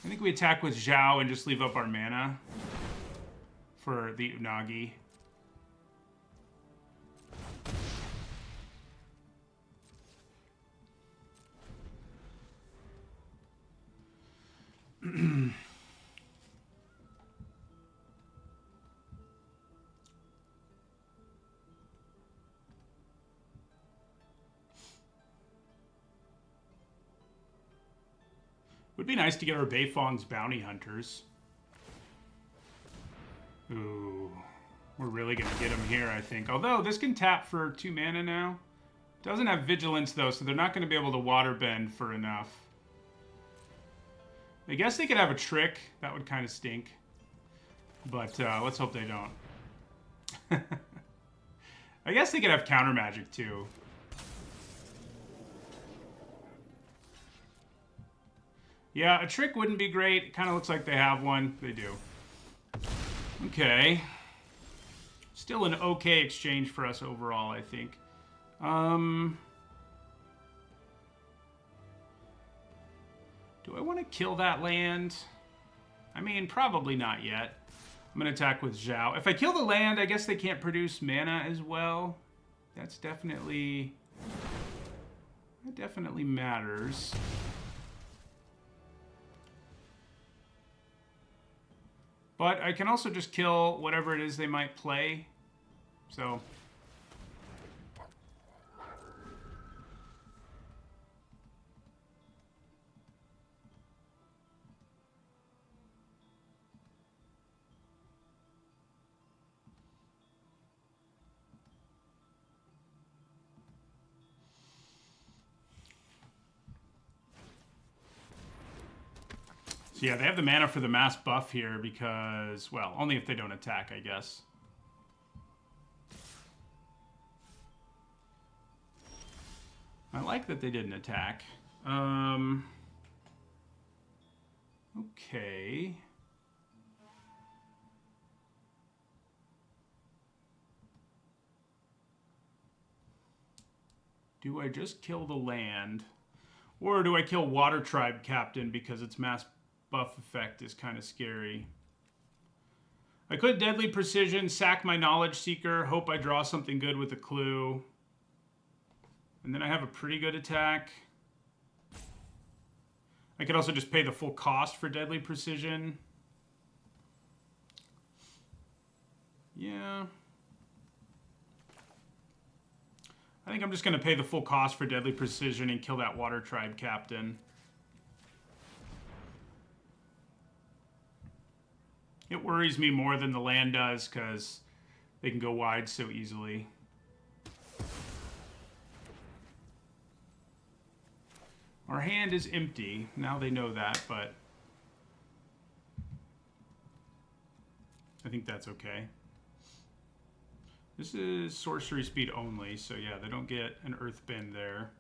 I think we attack with Zhao and just leave up our mana for the Unagi. Would be nice to get our Beifong's bounty hunters. Ooh, we're really gonna get them here, I think. Although this can tap for 2 mana now. Doesn't have vigilance though, so they're not gonna be able to waterbend for enough. I guess they could have a trick. That would kind of stink. But let's hope they don't. I guess they could have counter magic too. Yeah, a trick wouldn't be great. It kind of looks like they have one. They do. Okay. Still an okay exchange for us overall, I think. Do I want to kill that land? I mean, probably not yet. I'm going to attack with Zhao. If I kill the land, I guess they can't produce mana as well. That's definitely... That definitely matters. But I can also just kill whatever it is they might play. So... So yeah, they have the mana for the mass buff here because, well, only if they don't attack, I guess. I like that they didn't attack. Okay. Do I just kill the land? Or do I kill Water Tribe Captain because its mass buff effect is kind of scary? I could Deadly Precision, sack my Knowledge Seeker, hope I draw something good with a clue. And then I have a pretty good attack. I could also just pay the full cost for Deadly Precision. Yeah. I think I'm just going to pay the full cost for Deadly Precision and kill that Water Tribe Captain. It worries me more than the land does because they can go wide so easily. Our hand is empty. Now they know that, but I think that's okay. This is sorcery speed only, so yeah, they don't get an Earthbend there.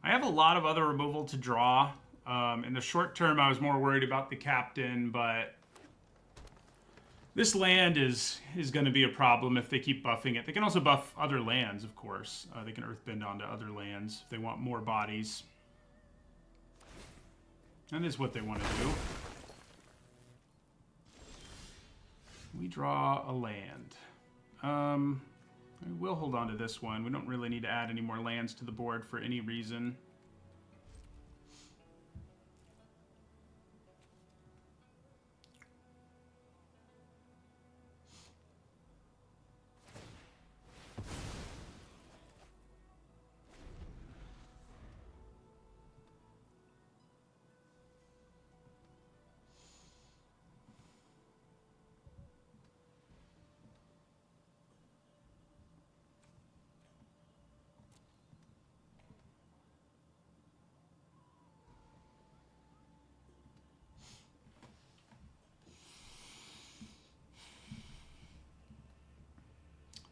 I have a lot of other removal to draw. In the short term, I was more worried about the captain, but this land is going to be a problem if they keep buffing it. They can also buff other lands, of course. They can Earthbend onto other lands if they want more bodies. That is what they want to do. We draw a land. We'll hold on to this one. We don't really need to add any more lands to the board for any reason.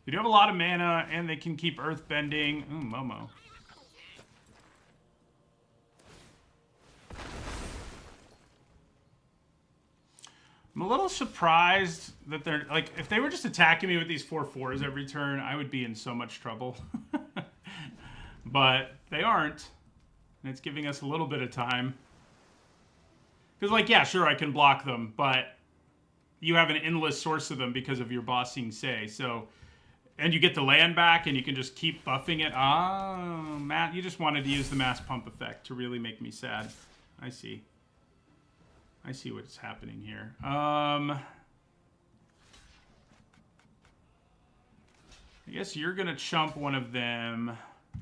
They do have a lot of mana, and they can keep Earthbending. Ooh, Momo. I'm a little surprised that they're, like, if they were just attacking me with these 4/4s every turn, I would be in so much trouble. But they aren't, and it's giving us a little bit of time. Because, like, yeah, sure, I can block them, but you have an endless source of them because of your bossing say, so... And you get the land back, and you can just keep buffing it. Oh, Matt, you just wanted to use the mass pump effect to really make me sad. I see. I see what's happening here. I guess you're going to chump one of them.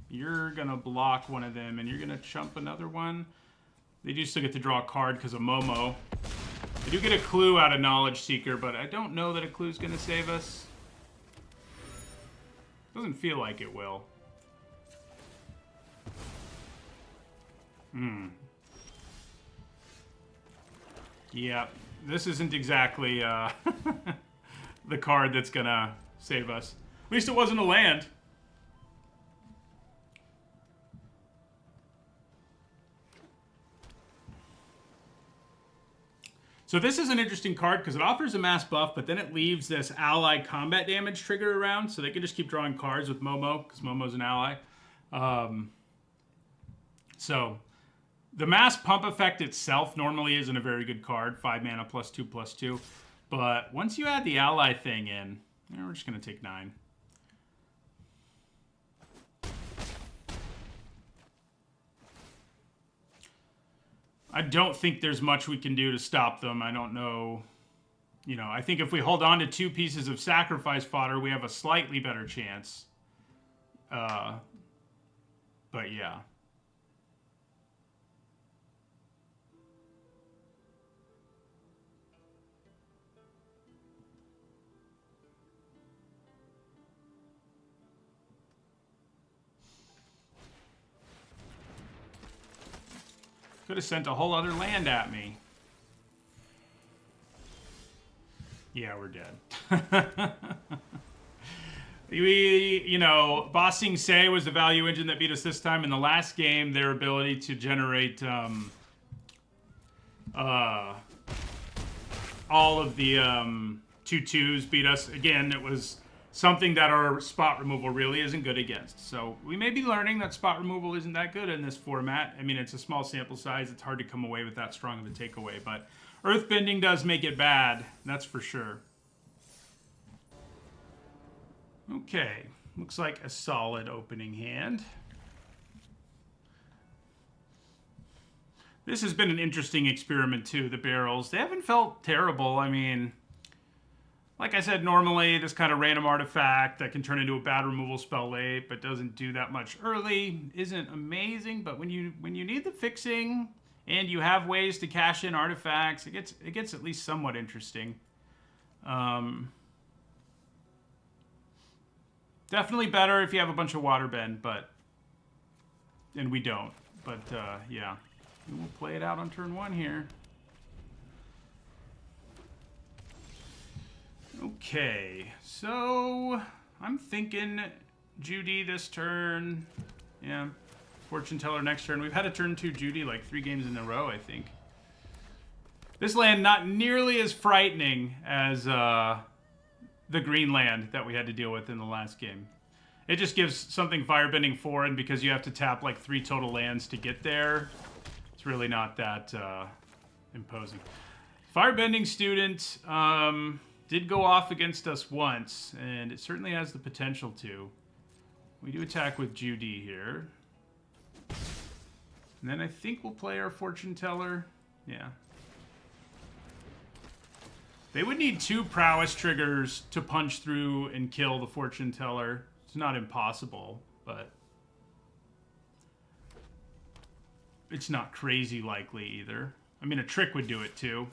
You're going to block one of them, and you're going to chump another one. They do still get to draw a card because of Momo. They do get a clue out of Knowledge Seeker, but I don't know that a clue is going to save us. Doesn't feel like it will. Yeah, this isn't exactly the card that's gonna save us. At least it wasn't a land. So this is an interesting card because it offers a mass buff, but then it leaves this ally combat damage trigger around, so they can just keep drawing cards with Momo, because Momo's an ally. So the mass pump effect itself normally isn't a very good card, 5 mana +2/+2. But once you add the ally thing in, we're just going to take 9. I don't think there's much we can do to stop them. I don't know. You know, I think if we hold on to 2 pieces of sacrifice fodder, we have a slightly better chance. But yeah. Could have sent a whole other land at me. Yeah, we're dead. You know, Bossing Say was the value engine that beat us this time. In the last game, their ability to generate all of the 2/2s beat us. Again, it was something that our spot removal really isn't good against. So we may be learning that spot removal isn't that good in this format. I mean, it's a small sample size. It's hard to come away with that strong of a takeaway. But Earthbending does make it bad. That's for sure. Okay. Looks like a solid opening hand. This has been an interesting experiment, too, the barrels. They haven't felt terrible. I mean... Like I said, normally this kind of random artifact that can turn into a bad removal spell late, but doesn't do that much early, isn't amazing. But when you need the fixing and you have ways to cash in artifacts, it gets at least somewhat interesting. Definitely better if you have a bunch of waterbend, but... And we don't. But, yeah. We'll play it out on turn 1 here. Okay, so... I'm thinking Judy this turn. Yeah. Fortune Teller next turn. We've had a turn 2 Judy like 3 games in a row, I think. This land not nearly as frightening as the green land that we had to deal with in the last game. It just gives something Firebending 4, and because you have to tap like 3 total lands to get there, it's really not that imposing. Firebending Student did go off against us once, and it certainly has the potential to. We do attack with Judy here. And then I think we'll play our Fortune Teller. Yeah. They would need 2 prowess triggers to punch through and kill the Fortune Teller. It's not impossible, but it's not crazy likely either. I mean, a trick would do it too.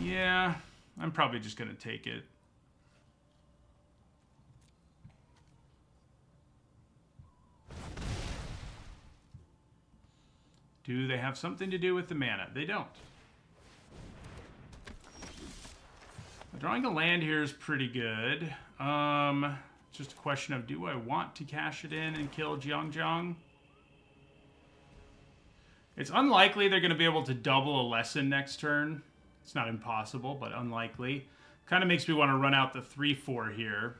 Yeah, I'm probably just going to take it. Do they have something to do with the mana? They don't. Drawing a land here is pretty good. It's just a question of, do I want to cash it in and kill Jiang? It's unlikely they're going to be able to double a lesson next turn. It's not impossible, but unlikely. Kind of makes me want to run out the 3/4 here.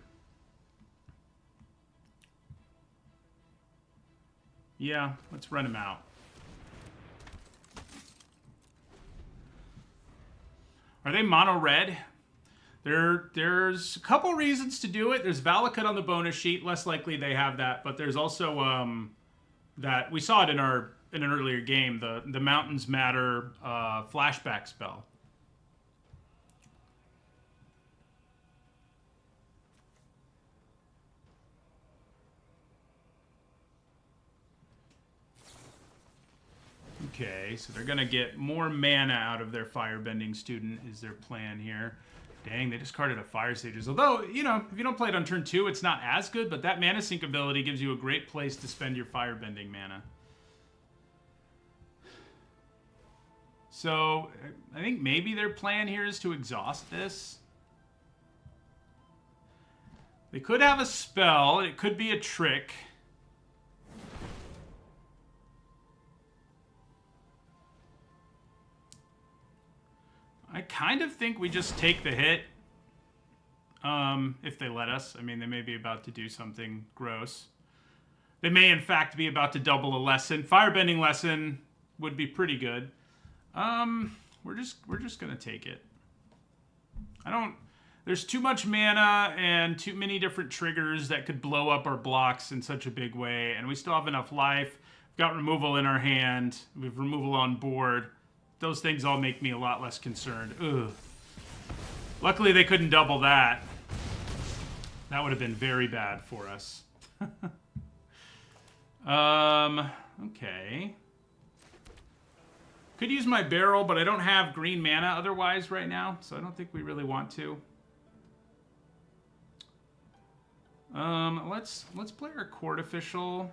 Yeah, let's run him out. Are they mono red? There's a couple reasons to do it. There's Valakut on the bonus sheet. Less likely they have that, but there's also that we saw it in an earlier game. The Mountains Matter flashback spell. Okay, so they're gonna get more mana out of their Firebending Student is their plan here. Dang, they discarded a Fire Sages. Although, you know, if you don't play it on turn 2, it's not as good, but that Mana Sink ability gives you a great place to spend your Firebending mana. So, I think maybe their plan here is to exhaust this. They could have a spell. It could be a trick. I kind of think we just take the hit, if they let us. I mean, they may be about to do something gross. They may, in fact, be about to double a lesson. Firebending lesson would be pretty good. We're just gonna take it. There's too much mana and too many different triggers that could blow up our blocks in such a big way, and we still have enough life. We've got removal in our hand. We have removal on board. Those things all make me a lot less concerned. Ugh. Luckily, they couldn't double that. That would have been very bad for us. Okay. Could use my barrel, but I don't have green mana otherwise right now, so I don't think we really want to. Let's play our Court Official.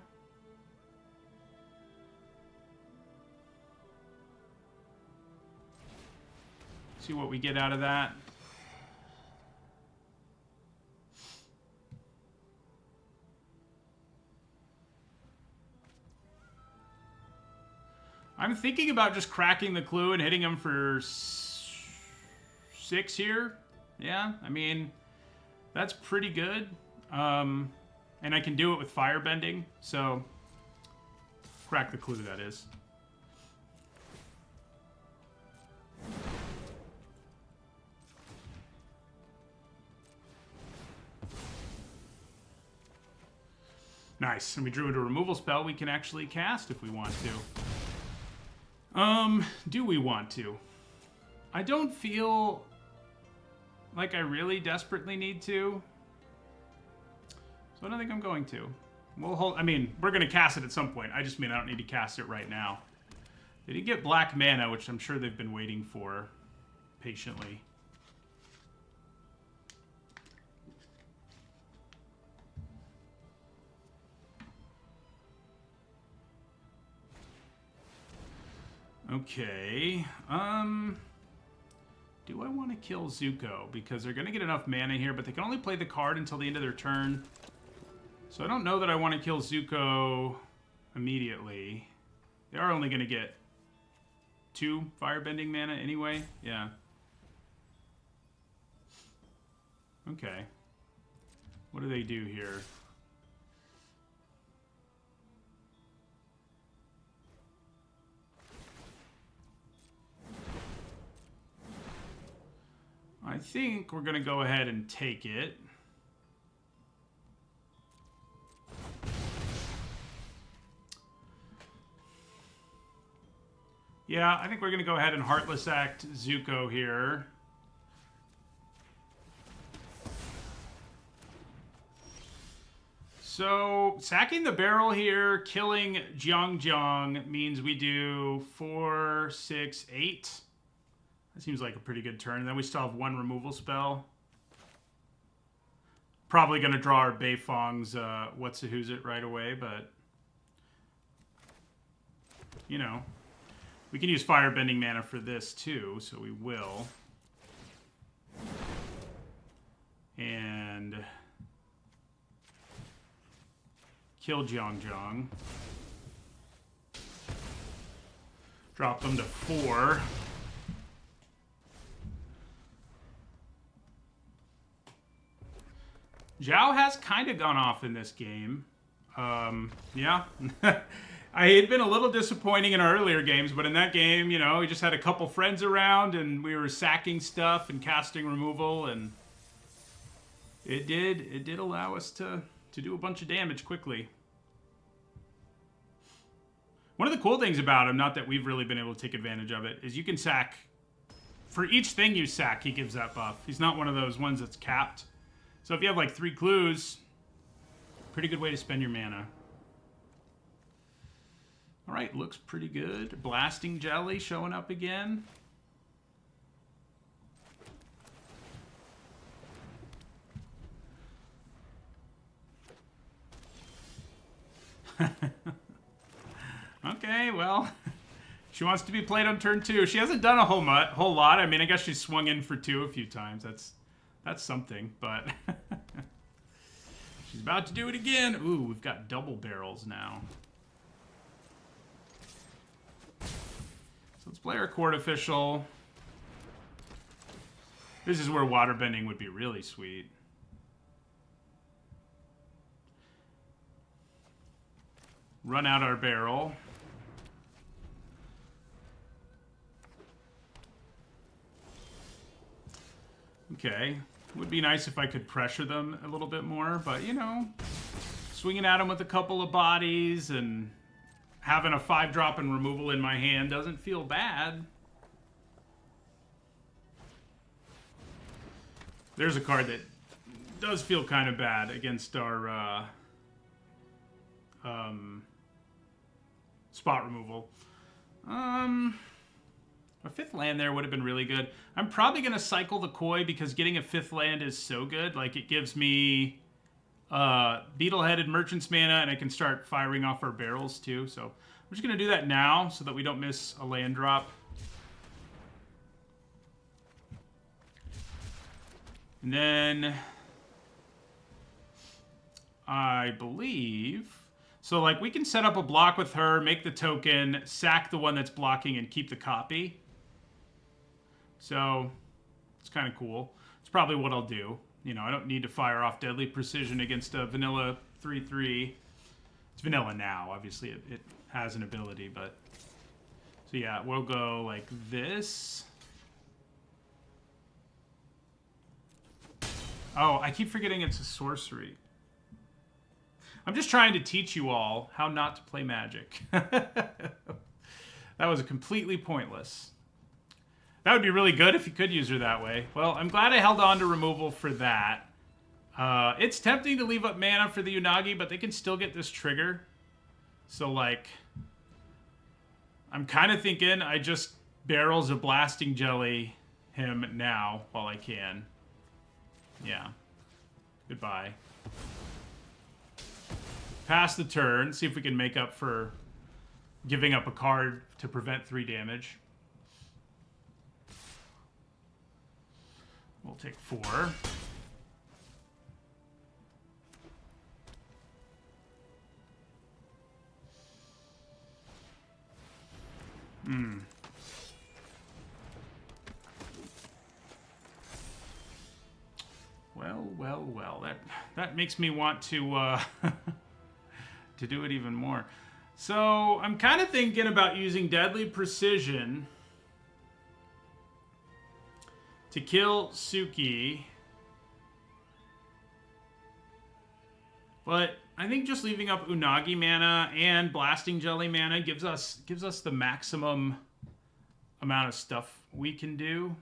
See what we get out of that. I'm thinking about just cracking the clue and hitting him for 6 here. Yeah, I mean, that's pretty good. And I can do it with Firebending, so crack the clue, that is. Nice, and we drew into a removal spell we can actually cast if we want to. Do we want to? I don't feel like I really desperately need to. So I don't think I'm going to. We'll hold, I mean, we're going to cast it at some point. I just mean I don't need to cast it right now. They did get black mana, which I'm sure they've been waiting for patiently. Okay. Do I want to kill Zuko? Because they're going to get enough mana here, but they can only play the card until the end of their turn. So I don't know that I want to kill Zuko immediately. They are only going to get 2 firebending mana anyway. Yeah. Okay. What do they do here? I think we're going to go ahead and take it. Yeah, I think we're going to go ahead and Heartless Act Zuko here. So, sacking the barrel here, killing Jiang means we do 4, 6, 8. That seems like a pretty good turn. Then we still have 1 removal spell. Probably going to draw our Beifong's What's-a-Who's-It right away, but... You know. We can use firebending mana for this too, so we will. And... kill Jiang. Drop them to 4. Zhao has kind of gone off in this game. Yeah. I had been a little disappointing in our earlier games, but in that game, you know, we just had a couple friends around and we were sacking stuff and casting removal, and it did allow us to do a bunch of damage quickly. One of the cool things about him, not that we've really been able to take advantage of it, is you can sack... For each thing you sack, he gives that buff. He's not one of those ones that's capped. So if you have like 3 clues, pretty good way to spend your mana. All right, looks pretty good. Blasting Jelly showing up again. Okay, well, she wants to be played on turn 2. She hasn't done a whole lot. I mean, I guess she's swung in for 2 a few times. That's something, but she's about to do it again. Ooh, we've got double barrels now. So let's play our court official. This is where waterbending would be really sweet. Run out our barrel. Okay. Would be nice if I could pressure them a little bit more, but, you know, swinging at them with a couple of bodies and having a 5-drop and removal in my hand doesn't feel bad. There's a card that does feel kind of bad against our spot removal. A 5th land there would have been really good. I'm probably going to cycle the Koi because getting a 5th land is so good. Like, it gives me Beetle-Headed Merchant's mana, and I can start firing off our barrels too. So I'm just going to do that now so that we don't miss a land drop. And then I believe... So, like, we can set up a block with her, make the token, sack the one that's blocking, and keep the copy. So, it's kind of cool. It's probably what I'll do. You know, I don't need to fire off Deadly Precision against a vanilla 3/3. It's vanilla now. Obviously, it has an ability, but... So, yeah, we'll go like this. Oh, I keep forgetting it's a sorcery. I'm just trying to teach you all how not to play Magic. That was completely pointless. That would be really good if you could use her that way. Well, I'm glad I held on to removal for that. It's tempting to leave up mana for the Unagi, but they can still get this trigger. So, like, I'm kind of thinking I just barrels of Blasting Jelly him now while I can. Yeah. Goodbye. Pass the turn, see if we can make up for giving up a card to prevent 3 damage. We'll take 4. Well. That makes me want to to do it even more. So I'm kind of thinking about using Deadly Precision to kill Suki. But I think just leaving up Unagi mana and Blasting Jelly mana gives us the maximum amount of stuff we can do.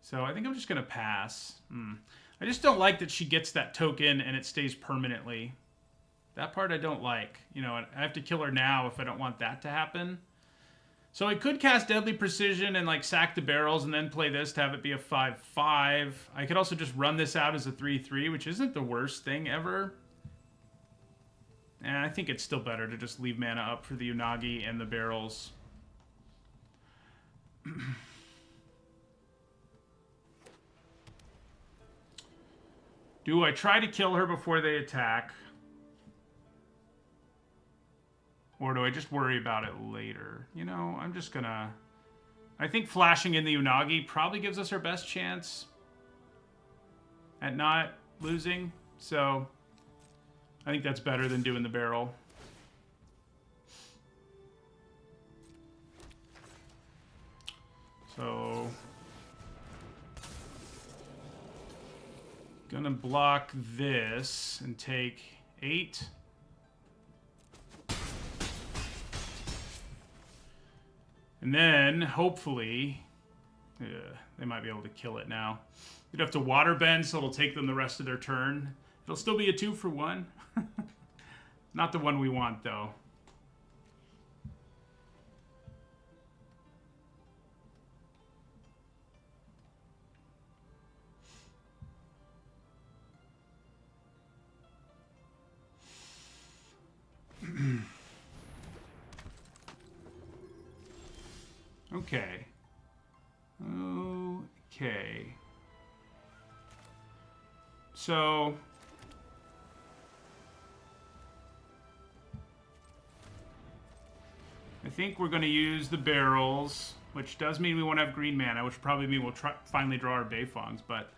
So I think I'm just going to pass. I just don't like that she gets that token and it stays permanently. That part I don't like. You know, I have to kill her now if I don't want that to happen. So I could cast Deadly Precision and like sack the barrels and then play this to have it be a 5/5. I could also just run this out as a 3/3, which isn't the worst thing ever. And I think it's still better to just leave mana up for the Unagi and the barrels. Do I try to kill her before they attack? Or do I just worry about it later? You know, I'm just gonna... I think flashing in the Unagi probably gives us our best chance at not losing. So, I think that's better than doing the barrel. So... gonna block this and take 8. And then, hopefully, they might be able to kill it now. You'd have to water bend, so it'll take them the rest of their turn. It'll still be a 2-for-1. Not the one we want, though. Okay. Okay. So... I think we're going to use the barrels, which does mean we won't have green mana, which probably mean we'll finally draw our Beifongs, but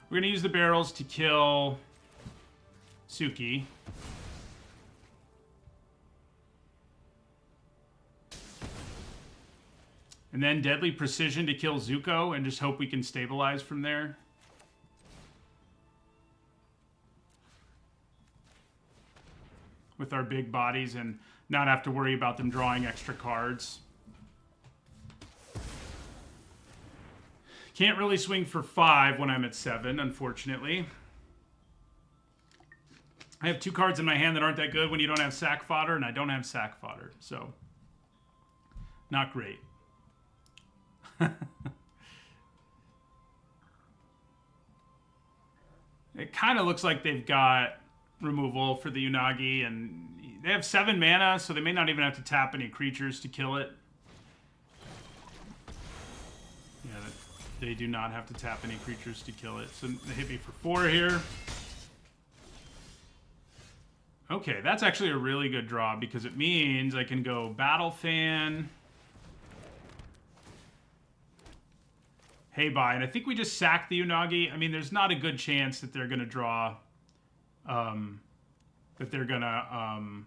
we're going to use the barrels to kill Suki. And then Deadly Precision to kill Zuko and just hope we can stabilize from there. With our big bodies and not have to worry about them drawing extra cards. Can't really swing for 5 when I'm at 7, unfortunately. I have 2 cards in my hand that aren't that good when you don't have sack fodder, and I don't have sack fodder, so not great. It kind of looks like they've got removal for the Unagi, and they have 7 mana, so they may not even have to tap any creatures to kill it. Yeah, they do not have to tap any creatures to kill it. So they hit me for 4 here. Okay, that's actually a really good draw because it means I can go Battle Fan... Hey, bye. And I think we just sack the Unagi. I mean, there's not a good chance that they're going to draw... that they're going to...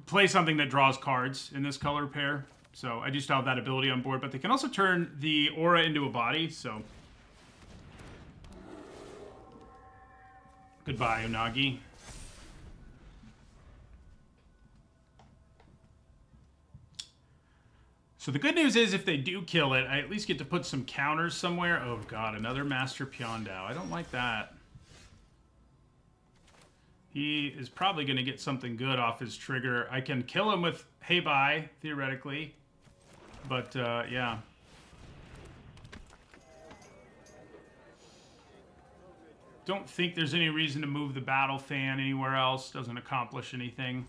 play something that draws cards in this color pair. So I do still have that ability on board. But they can also turn the aura into a body, so... Goodbye, Unagi. So the good news is if they do kill it, I at least get to put some counters somewhere. Oh god, another Master Pyondao. I don't like that. He is probably going to get something good off his trigger. I can kill him with Hey Bye, theoretically. But, yeah. don't think there's any reason to move the battle fan anywhere else. Doesn't accomplish anything.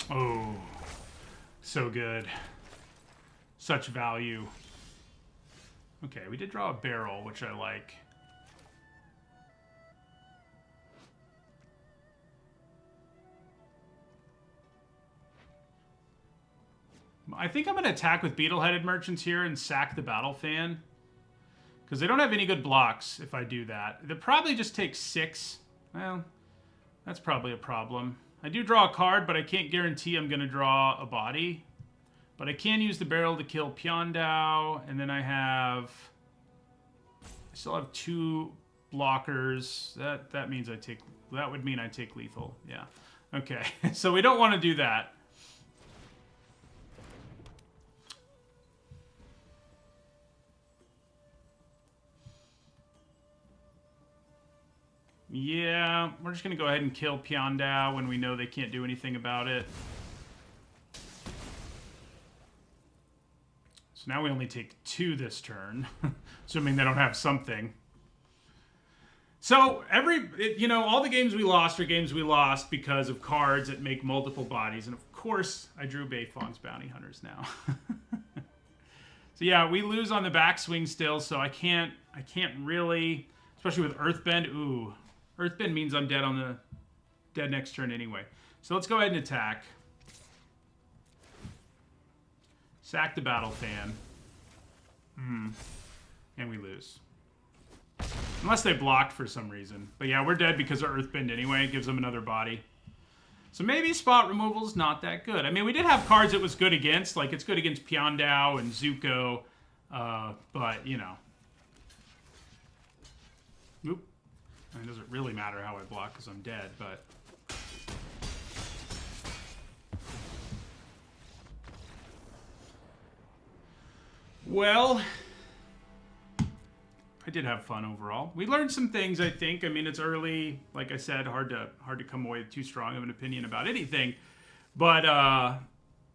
Oh, so good. Such value. Okay, we did draw a barrel, which I like. I think I'm going to attack with Beetle-Headed Merchants here and sack the Battle Fan. Because they don't have any good blocks if I do that. They'll probably just take 6. Well, that's probably a problem. I do draw a card, but I can't guarantee I'm going to draw a body. But I can use the barrel to kill Piondao. And then I still have 2 blockers. That means that would mean I take lethal. Yeah. Okay. So we don't want to do that. Yeah, we're just going to go ahead and kill Piondao when we know they can't do anything about it. So now we only take 2 this turn, assuming they don't have something. So all the games we lost are games we lost because of cards that make multiple bodies. And of course, I drew Beifong's Bounty Hunters now. So yeah, we lose on the backswing still, so I can't really, especially with Earthbend. Ooh. Earthbend means I'm dead next turn anyway. So let's go ahead and attack. Sack the Battle Fan. And we lose. Unless they blocked for some reason. But yeah, we're dead because of Earthbend anyway. It gives them another body. So maybe spot removal's not that good. I mean, we did have cards it was good against. Like, it's good against Piondao and Zuko. But, you know. Oop. I mean, it doesn't really matter how I block because I'm dead, but... Well, I did have fun overall. We learned some things, I think. I mean, it's early. Like I said, hard to come away with too strong of an opinion about anything. But,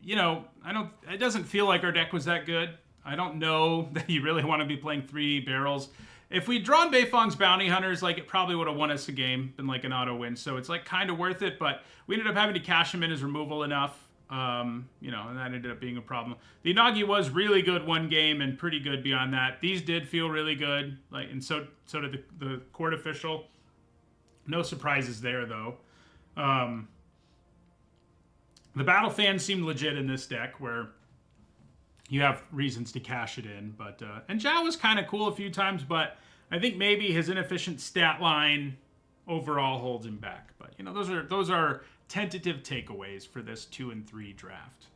it doesn't feel like our deck was that good. I don't know that you really want to be playing 3 barrels. If we'd drawn Beifong's Bounty Hunters, like, it probably would have won us a game, been like an auto win. So it's like kind of worth it, but we ended up having to cash him in as removal enough. And that ended up being a problem. The Inagi was really good one game and pretty good beyond that. These did feel really good, like, and so did the court official. No surprises there, though. The Battle Fan seemed legit in this deck, where you have reasons to cash it in. But and Zhao was kind of cool a few times, but I think maybe his inefficient stat line overall holds him back. But those are tentative takeaways for this 2 and 3 draft.